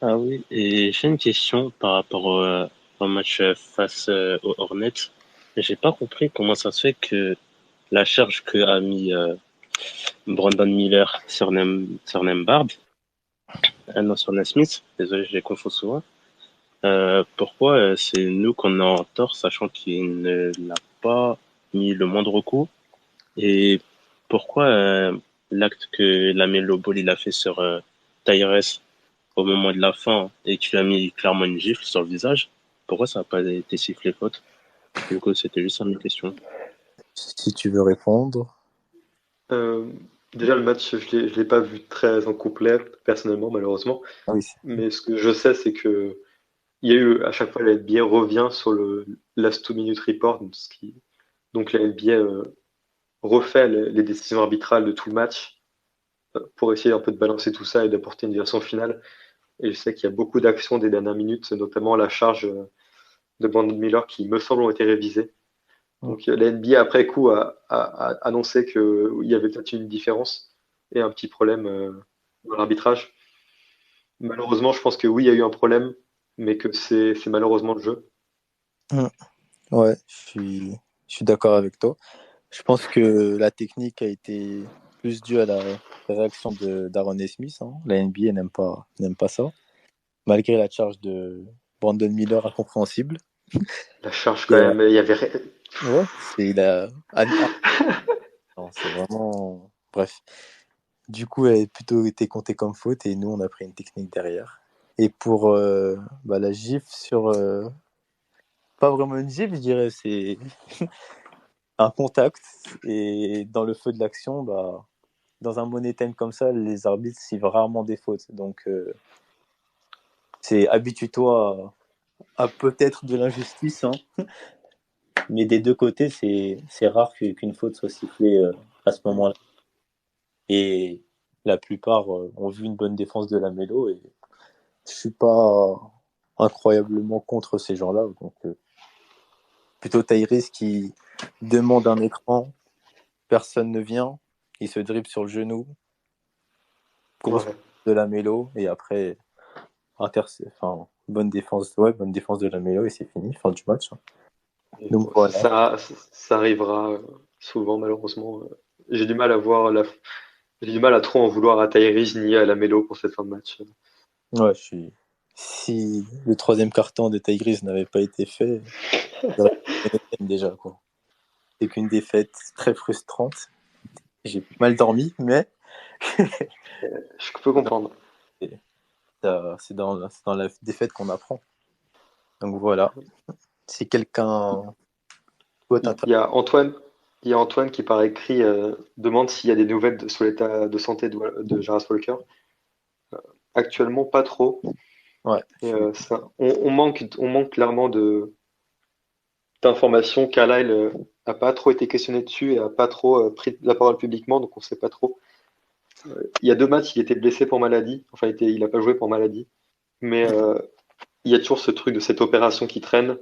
Ah oui, et j'ai une question par rapport au match face aux Hornets. J'ai pas compris comment ça se fait que la charge que a mis Brandon Miller sur Nembhard, non sur Nesmith, désolé, je les confonds souvent. Pourquoi c'est nous qu'on a en tort, sachant qu'il ne l'a pas mis le moindre coup? Et pourquoi l'acte que Lamelo Ball il a fait sur Tyrese au moment de la fin et qu'il a mis clairement une gifle sur le visage, pourquoi ça n'a pas été sifflé faute? Du coup, c'était juste une question. Si tu veux répondre. euh, déjà le match, je l'ai pas vu très en complet personnellement, malheureusement. Ah oui, Mais ce que je sais, c'est que il y a eu à chaque fois la NBA revient sur le last 2 minute report, donc la NBA refait les décisions arbitrales de tout le match pour essayer un peu de balancer tout ça et d'apporter une version finale. Et je sais qu'il y a beaucoup d'actions des dernières minutes, notamment la charge de Brandon Miller qui me semble ont été révisées. Donc la NBA après coup a annoncé qu'il y avait peut-être une différence et un petit problème dans l'arbitrage. Malheureusement, je pense que oui, il y a eu un problème, mais que c'est malheureusement le jeu. ouais, je suis d'accord avec toi. Je pense que la technique a été plus due à la réaction d'Aaron Smith, hein. La NBA n'aime pas ça, malgré la charge de Brandon Miller incompréhensible. La charge quand Et, même, il y avait ouais, il a. Non, c'est vraiment. Bref. Du coup, elle a plutôt été comptée comme faute et nous, on a pris une technique derrière. Et pour la gifle sur. Pas vraiment une gifle, je dirais, c'est un contact. Et dans le feu de l'action, dans un money time comme ça, les arbitres sifflent rarement des fautes. Donc, c'est habitue-toi à peut-être de l'injustice, hein. Mais des deux côtés, c'est rare qu'une faute soit sifflée à ce moment-là. Et la plupart ont vu une bonne défense de Lamelo et je suis pas incroyablement contre ces gens-là. Donc, plutôt Tyrese qui demande un écran, personne ne vient, il se dribble sur le genou, grosse ouais. de Lamelo et après bonne défense, ouais, bonne défense de Lamelo et c'est fini, fin du match, hein. Et Donc bon, voilà. ça arrivera souvent malheureusement. J'ai du mal à voir j'ai du mal à trop en vouloir à Tyrese ni à Lamelo pour cette fin de match. Ouais, si le troisième carton de Tigris n'avait pas été fait, j'aurais déjà quoi. C'est qu'une défaite très frustrante. J'ai mal dormi, mais Je peux comprendre. c'est dans la défaite qu'on apprend. Donc voilà. Si quelqu'un Il y a Antoine, il y a Antoine qui par écrit demande s'il y a des nouvelles sur l'état de santé de Jarvis Walker. Actuellement, pas trop. ouais, Et, on manque clairement d'informations. Carlisle a pas trop été questionné dessus et a pas trop pris la parole publiquement, donc on sait pas trop. Il y a 2 matchs, il était blessé pour maladie. Enfin, il a pas joué pour maladie. Mais il y a toujours ce truc de cette opération qui traîne,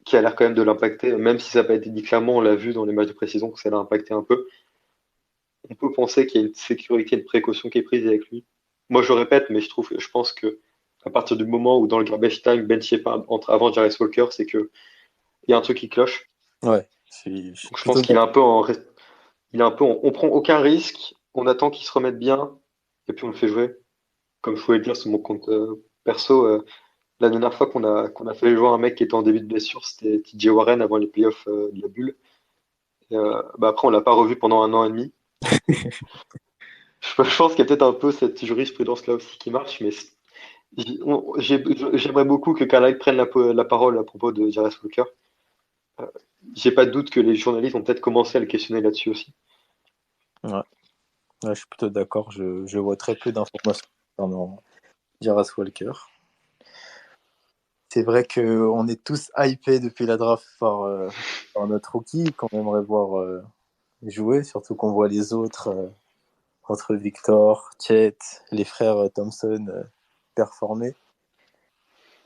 qui a l'air quand même de l'impacter, même si ça n'a pas été dit clairement, on l'a vu dans les matchs de précision que ça l'a impacté un peu. On peut penser qu'il y a une sécurité, une précaution qui est prise avec lui. Moi, je répète, mais je pense que à partir du moment où dans le garbage time, Ben Shepard entre avant Jarvis Walker, c'est que il y a un truc qui cloche. ouais, je suis Donc, je plutôt pense qu'il est d'accord. un peu on prend aucun risque, on attend qu'il se remette bien, et puis on le fait jouer. Comme je pouvais le dire sur mon compte perso, la dernière fois qu'on a fait jouer un mec qui était en début de blessure, c'était TJ Warren avant les playoffs de la bulle. Et, après, on l'a pas revu pendant 1 an et demi. Je pense qu'il y a peut-être un peu cette jurisprudence-là aussi qui marche, mais j'aimerais beaucoup que Carlisle prenne la parole à propos de Jarvis Walker. Euh, j'ai pas de doute que les journalistes vont peut-être commencer à le questionner là-dessus aussi. Ouais, ouais, je suis plutôt d'accord. Je vois très peu d'informations concernant Jarvis Walker. c'est vrai qu'on est tous hypés depuis la draft par notre rookie, qu'on aimerait voir jouer, surtout qu'on voit les autres entre Victor, Chet, les frères Thompson performer.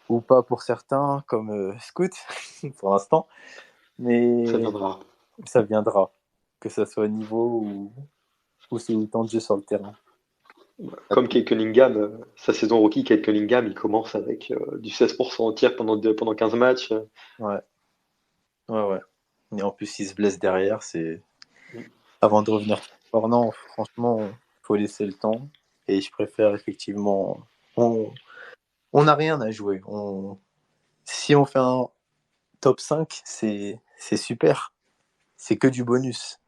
Ou pas pour certains, comme Scoot, pour l'instant. Mais Ça viendra. ça viendra, que ça soit niveau ou c'est autant de jeux sur le terrain. Comme Kate Cunningham, sa saison rookie, Kate Cunningham, il commence avec du 16% au tir pendant 15 matchs. Ouais. Et en plus, il se blesse derrière, c'est... Avant de revenir fort, non, franchement, il faut laisser le temps. Et je préfère effectivement... On n'a rien à jouer. Si on fait un top 5, c'est super. C'est que du bonus.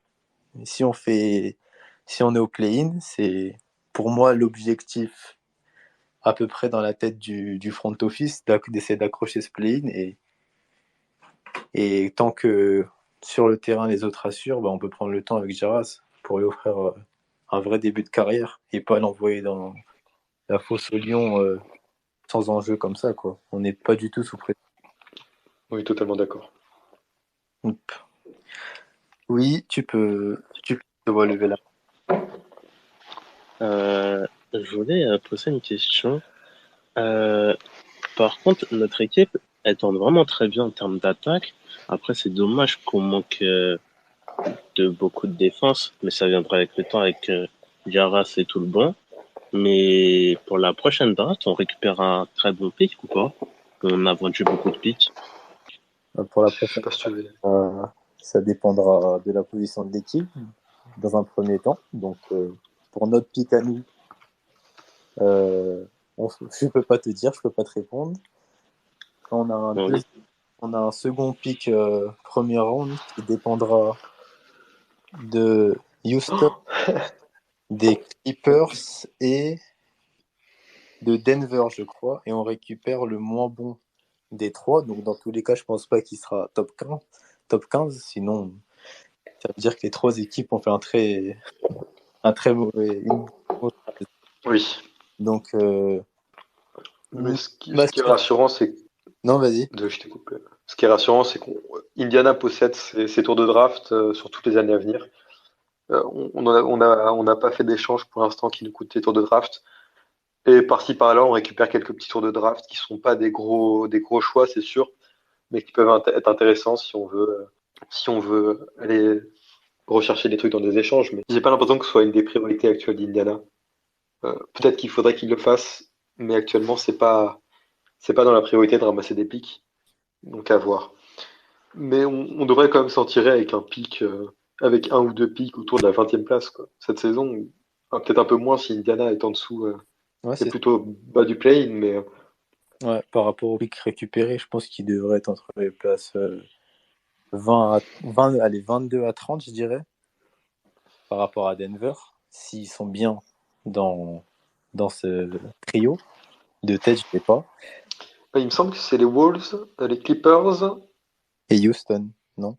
Mais si on est au play-in, c'est pour moi l'objectif à peu près dans la tête du front office d'essayer d'accrocher ce play-in et tant que sur le terrain les autres assurent, on peut prendre le temps avec Jaras pour lui offrir un vrai début de carrière et pas l'envoyer dans la fosse au lion sans enjeu comme ça, quoi. On n'est pas du tout sous pression. Oui, totalement d'accord. Oui, tu peux te voir lever là. Je voulais poser une question. Par contre, notre équipe, elle tourne vraiment très bien en termes d'attaque. Après, c'est dommage qu'on manque de beaucoup de défense, mais ça viendra avec le temps, avec Jaras et tout le bon. Mais pour la prochaine draft, on récupère un très bon pick ou pas? On a vendu beaucoup de picks. Pour la Je sais prochaine, pas si tu veux. ça dépendra de la position de l'équipe dans un premier temps. Donc, pour notre pick à nous, je peux pas te dire, je peux pas te répondre. On a un second pick premier round qui dépendra de Houston, des Clippers et de Denver, je crois. Et on récupère le moins bon des trois. Donc, dans tous les cas, je pense pas qu'il sera top 15. Sinon, ça veut dire que les trois équipes ont fait un très mauvais. Oui. Donc, Mais ce qui est rassurant, c'est non, vas-y. je t'ai coupé. Ce qui est rassurant, c'est qu'Indiana possède ses tours de draft sur toutes les années à venir. On n'a pas fait d'échange pour l'instant qui nous coûte des tours de draft. Et par-ci par-là, on récupère quelques petits tours de draft qui sont pas des gros choix, c'est sûr, mais qui peuvent être intéressants si on veut aller rechercher des trucs dans des échanges. Mais j'ai pas l'impression que ce soit une des priorités actuelles d'Indiana. Peut-être qu'il faudrait qu'ils le fassent, mais actuellement c'est pas dans la priorité de ramasser des pics. Donc à voir. Mais on devrait quand même s'en tirer avec un pic, avec un ou deux pics autour de la 20e place, quoi. Cette saison, peut-être un peu moins si Indiana est en dessous. Ouais, C'est plutôt bas du play-in, mais ouais, par rapport au pic récupéré, je pense qu'il devrait être entre les places 22 à 30, je dirais, par rapport à Denver, s'ils sont bien dans ce trio. De tête, je ne sais pas. il me semble que c'est les Wolves, les Clippers Et Houston, non?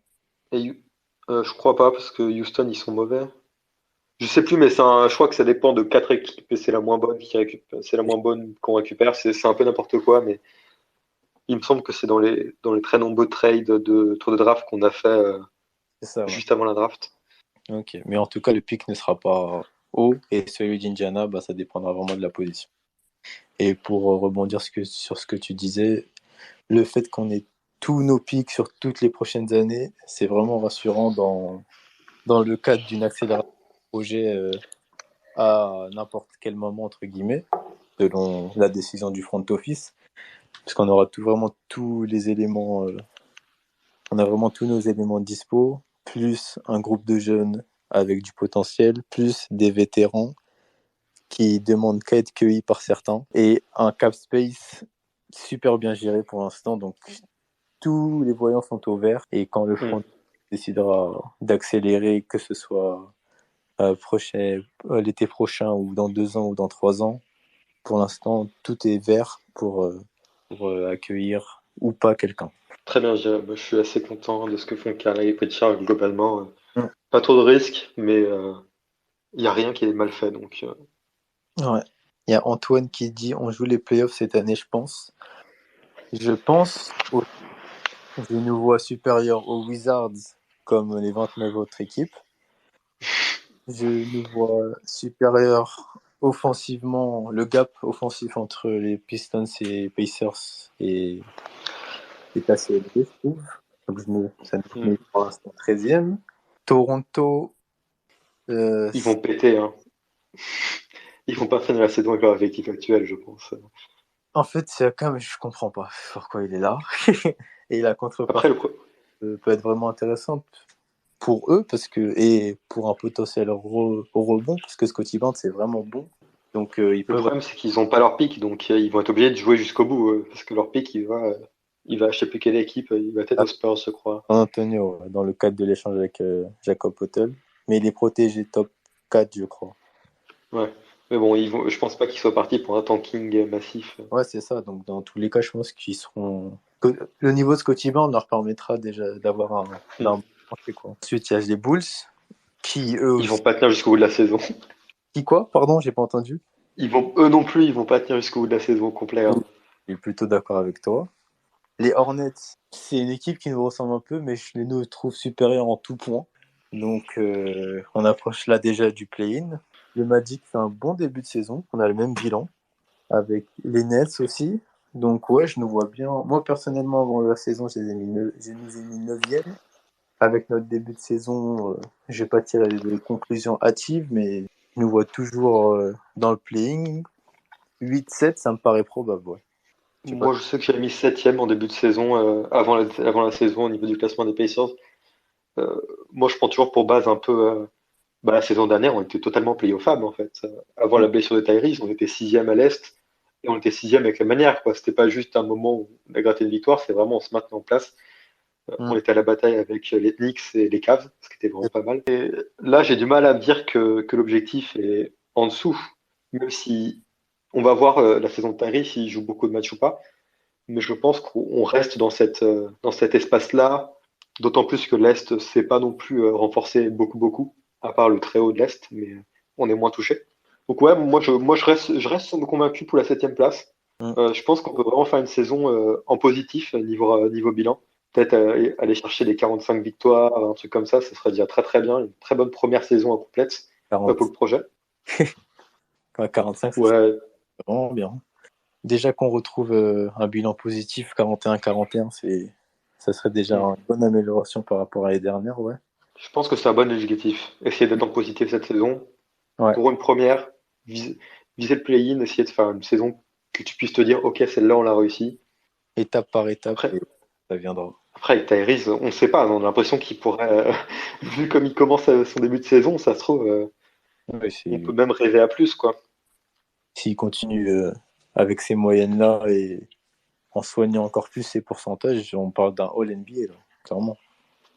et je crois pas parce que Houston ils sont mauvais. Je sais plus, mais je crois que ça dépend de quatre équipes et c'est la moins bonne c'est la moins bonne qu'on récupère. C'est un peu n'importe quoi, mais il me semble que c'est dans les très nombreux trades de tour de draft qu'on a fait C'est ça, ouais. juste avant la draft. Ok, mais en tout cas, le pic ne sera pas haut et celui d'Indiana, ça dépendra vraiment de la position. Et pour rebondir sur ce que tu disais, le fait qu'on ait tous nos pics sur toutes les prochaines années, c'est vraiment rassurant dans le cadre d'une accélération de projet à n'importe quel moment, entre guillemets, selon la décision du front office, parce qu'on aura vraiment tous les éléments, on a vraiment tous nos éléments dispo, plus un groupe de jeunes avec du potentiel, plus des vétérans qui demandent qu'à être cueillis par certains, et un cap space super bien géré pour l'instant, donc tous les voyants sont au vert, et quand le front décidera d'accélérer, que ce soit l'été prochain ou dans 2 ans ou dans 3 ans, pour l'instant tout est vert pour accueillir ou pas quelqu'un. Très bien, je suis assez content de ce que font Carla et Pritchard globalement. Pas trop de risques, mais il n'y a rien qui est mal fait. Donc, Ouais. Il y a Antoine qui dit on joue les playoffs cette année, je pense. Je pense, je nous vois supérieurs aux Wizards comme les 29 autres équipes. Je nous vois supérieurs offensivement. Le gap offensif entre les Pistons et Pacers est assez élevé, je trouve. Donc ça nous met pour l'instant 13e. Toronto, Ils vont péter, hein. Ils vont pas finir la saison avec leur effectif actuel, je pense. en fait, Siakam, je comprends pas pourquoi il est là. Et la Après, contrepartie peut être vraiment intéressante pour eux et pour un potentiel rebond, parce que Scottie Barnes c'est vraiment bon. Donc ils le peuvent. problème, c'est qu'ils ont pas leur pick, donc ils vont être obligés de jouer jusqu'au bout, parce que leur pick, il va, je sais plus quelle équipe, il va être aux Spurs, je crois. San Antonio, dans le cadre de l'échange avec Jacob Poeltl, mais il est protégé top 4, je crois. Ouais. Mais bon, je pense pas qu'ils soient partis pour un tanking massif. Ouais, c'est ça. Donc dans tous les cas, je pense qu'ils seront. Le niveau de Scottie Barnes leur permettra déjà d'avoir un bon marché, quoi. Ensuite, il y a les Bulls qui eux Ils vont pas tenir jusqu'au bout de la saison. Qui quoi? Pardon, j'ai pas entendu. Eux non plus, ils vont pas tenir jusqu'au bout de la saison complète. Hein. Je suis plutôt d'accord avec toi. Les Hornets, c'est une équipe qui nous ressemble un peu, mais je les trouve supérieurs en tout point. Donc, on approche là déjà du play-in. Le Magic fait un bon début de saison. On a le même bilan avec les Nets aussi. Donc, ouais, je nous vois bien. Moi, personnellement, avant la saison, je les ai mis 9e. Avec notre début de saison, je vais pas tirer des conclusions hâtives, mais je nous vois toujours dans le play-in. 8-7, ça me paraît probable, ouais. Moi, je sais que j'avais mis 7e en début de saison, avant la saison au niveau du classement des Pacers. Moi, je prends toujours pour base un peu la saison dernière, on était totalement playoffable en fait. Avant la blessure de Tyrese, on était 6e à l'Est et on était 6e avec la manière, quoi. C'était pas juste un moment où on a gratté une victoire, c'est vraiment on se maintenait en place. On était à la bataille avec les Knicks et les Cavs, ce qui était vraiment pas mal. Et là, j'ai du mal à me dire que l'objectif est en dessous, même si on va voir la saison de Tyrese s'il joue beaucoup de matchs ou pas. Mais je pense qu'on reste dans cet espace-là, d'autant plus que l'Est s'est pas non plus renforcé beaucoup, à part le très haut de l'Est, mais on est moins touché. Donc ouais, moi je reste convaincu pour la 7e place. Je pense qu'on peut vraiment faire une saison en positif niveau bilan. Peut-être aller chercher les 45 victoires, un truc comme ça serait déjà très bien. Une très bonne première saison complète 40. pour le projet. 45, Ouais. c'est vraiment bien. Déjà qu'on retrouve un bilan positif 41-41, ça serait déjà une bonne amélioration par rapport à l'année dernière, ouais. Je pense que c'est un bon objectif. Essayer d'être en positif cette saison. Ouais. Pour une première, viser le play-in, essayer de faire une saison que tu puisses te dire, ok, celle-là, on l'a réussi. Étape par étape, Après, ça viendra. Après avec Tyrese, on ne sait pas. On a l'impression qu'il pourrait, vu comme il commence son début de saison, ça se trouve, Ouais, on peut même rêver à plus, quoi. S'il continue avec ces moyennes-là et en soignant encore plus ses pourcentages, on parle d'un All-NBA, là, clairement.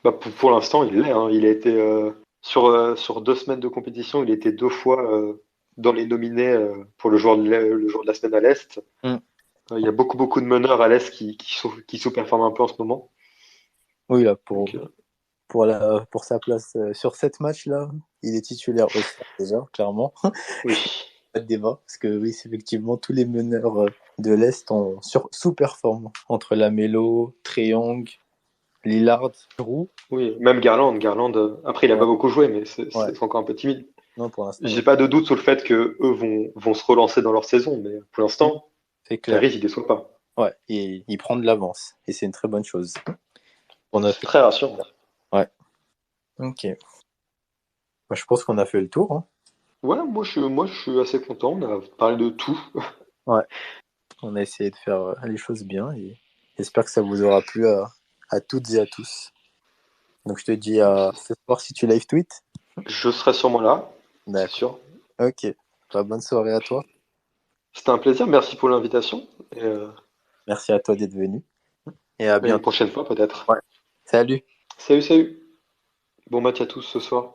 Bah, pour l'instant, il l'est. Hein. Il a été sur 2 semaines de compétition, il était 2 fois dans les nominés pour le jour de la semaine à l'Est. Il y a beaucoup de meneurs à l'Est qui sous-performent un peu en ce moment. Oui, là, pour sa place sur 7 matchs, là, il est titulaire au stade déjà, clairement. Oui. Pas de débat, parce que oui, c'est effectivement, tous les meneurs de l'Est sous-performent. Entre Lamelo, Trae Young, Lillard, Giroux. Oui, même Garland. Après, il a pas beaucoup joué, mais c'est encore un peu timide. Non, pour l'instant. J'ai pas de doute sur le fait que eux vont se relancer dans leur saison, mais pour l'instant, c'est clair. Tyrese, il déçoit pas. Ouais, et il prend de l'avance, et c'est une très bonne chose. C'est très rassurant. Ouais. Ok. Bah, je pense qu'on a fait le tour. Hein. Ouais, moi je suis assez content. On a parlé de tout. Ouais. On a essayé de faire les choses bien, et j'espère que ça vous aura plu à toutes et à tous. Donc je te dis à ce soir si tu live tweet. Je serai sûrement là, c'est sûr. Ok. Bah, bonne soirée à toi. C'était un plaisir. Merci pour l'invitation. Merci à toi d'être venu. Et à bientôt. Une prochaine fois peut-être. Ouais. Salut. Salut. Bon match à tous ce soir.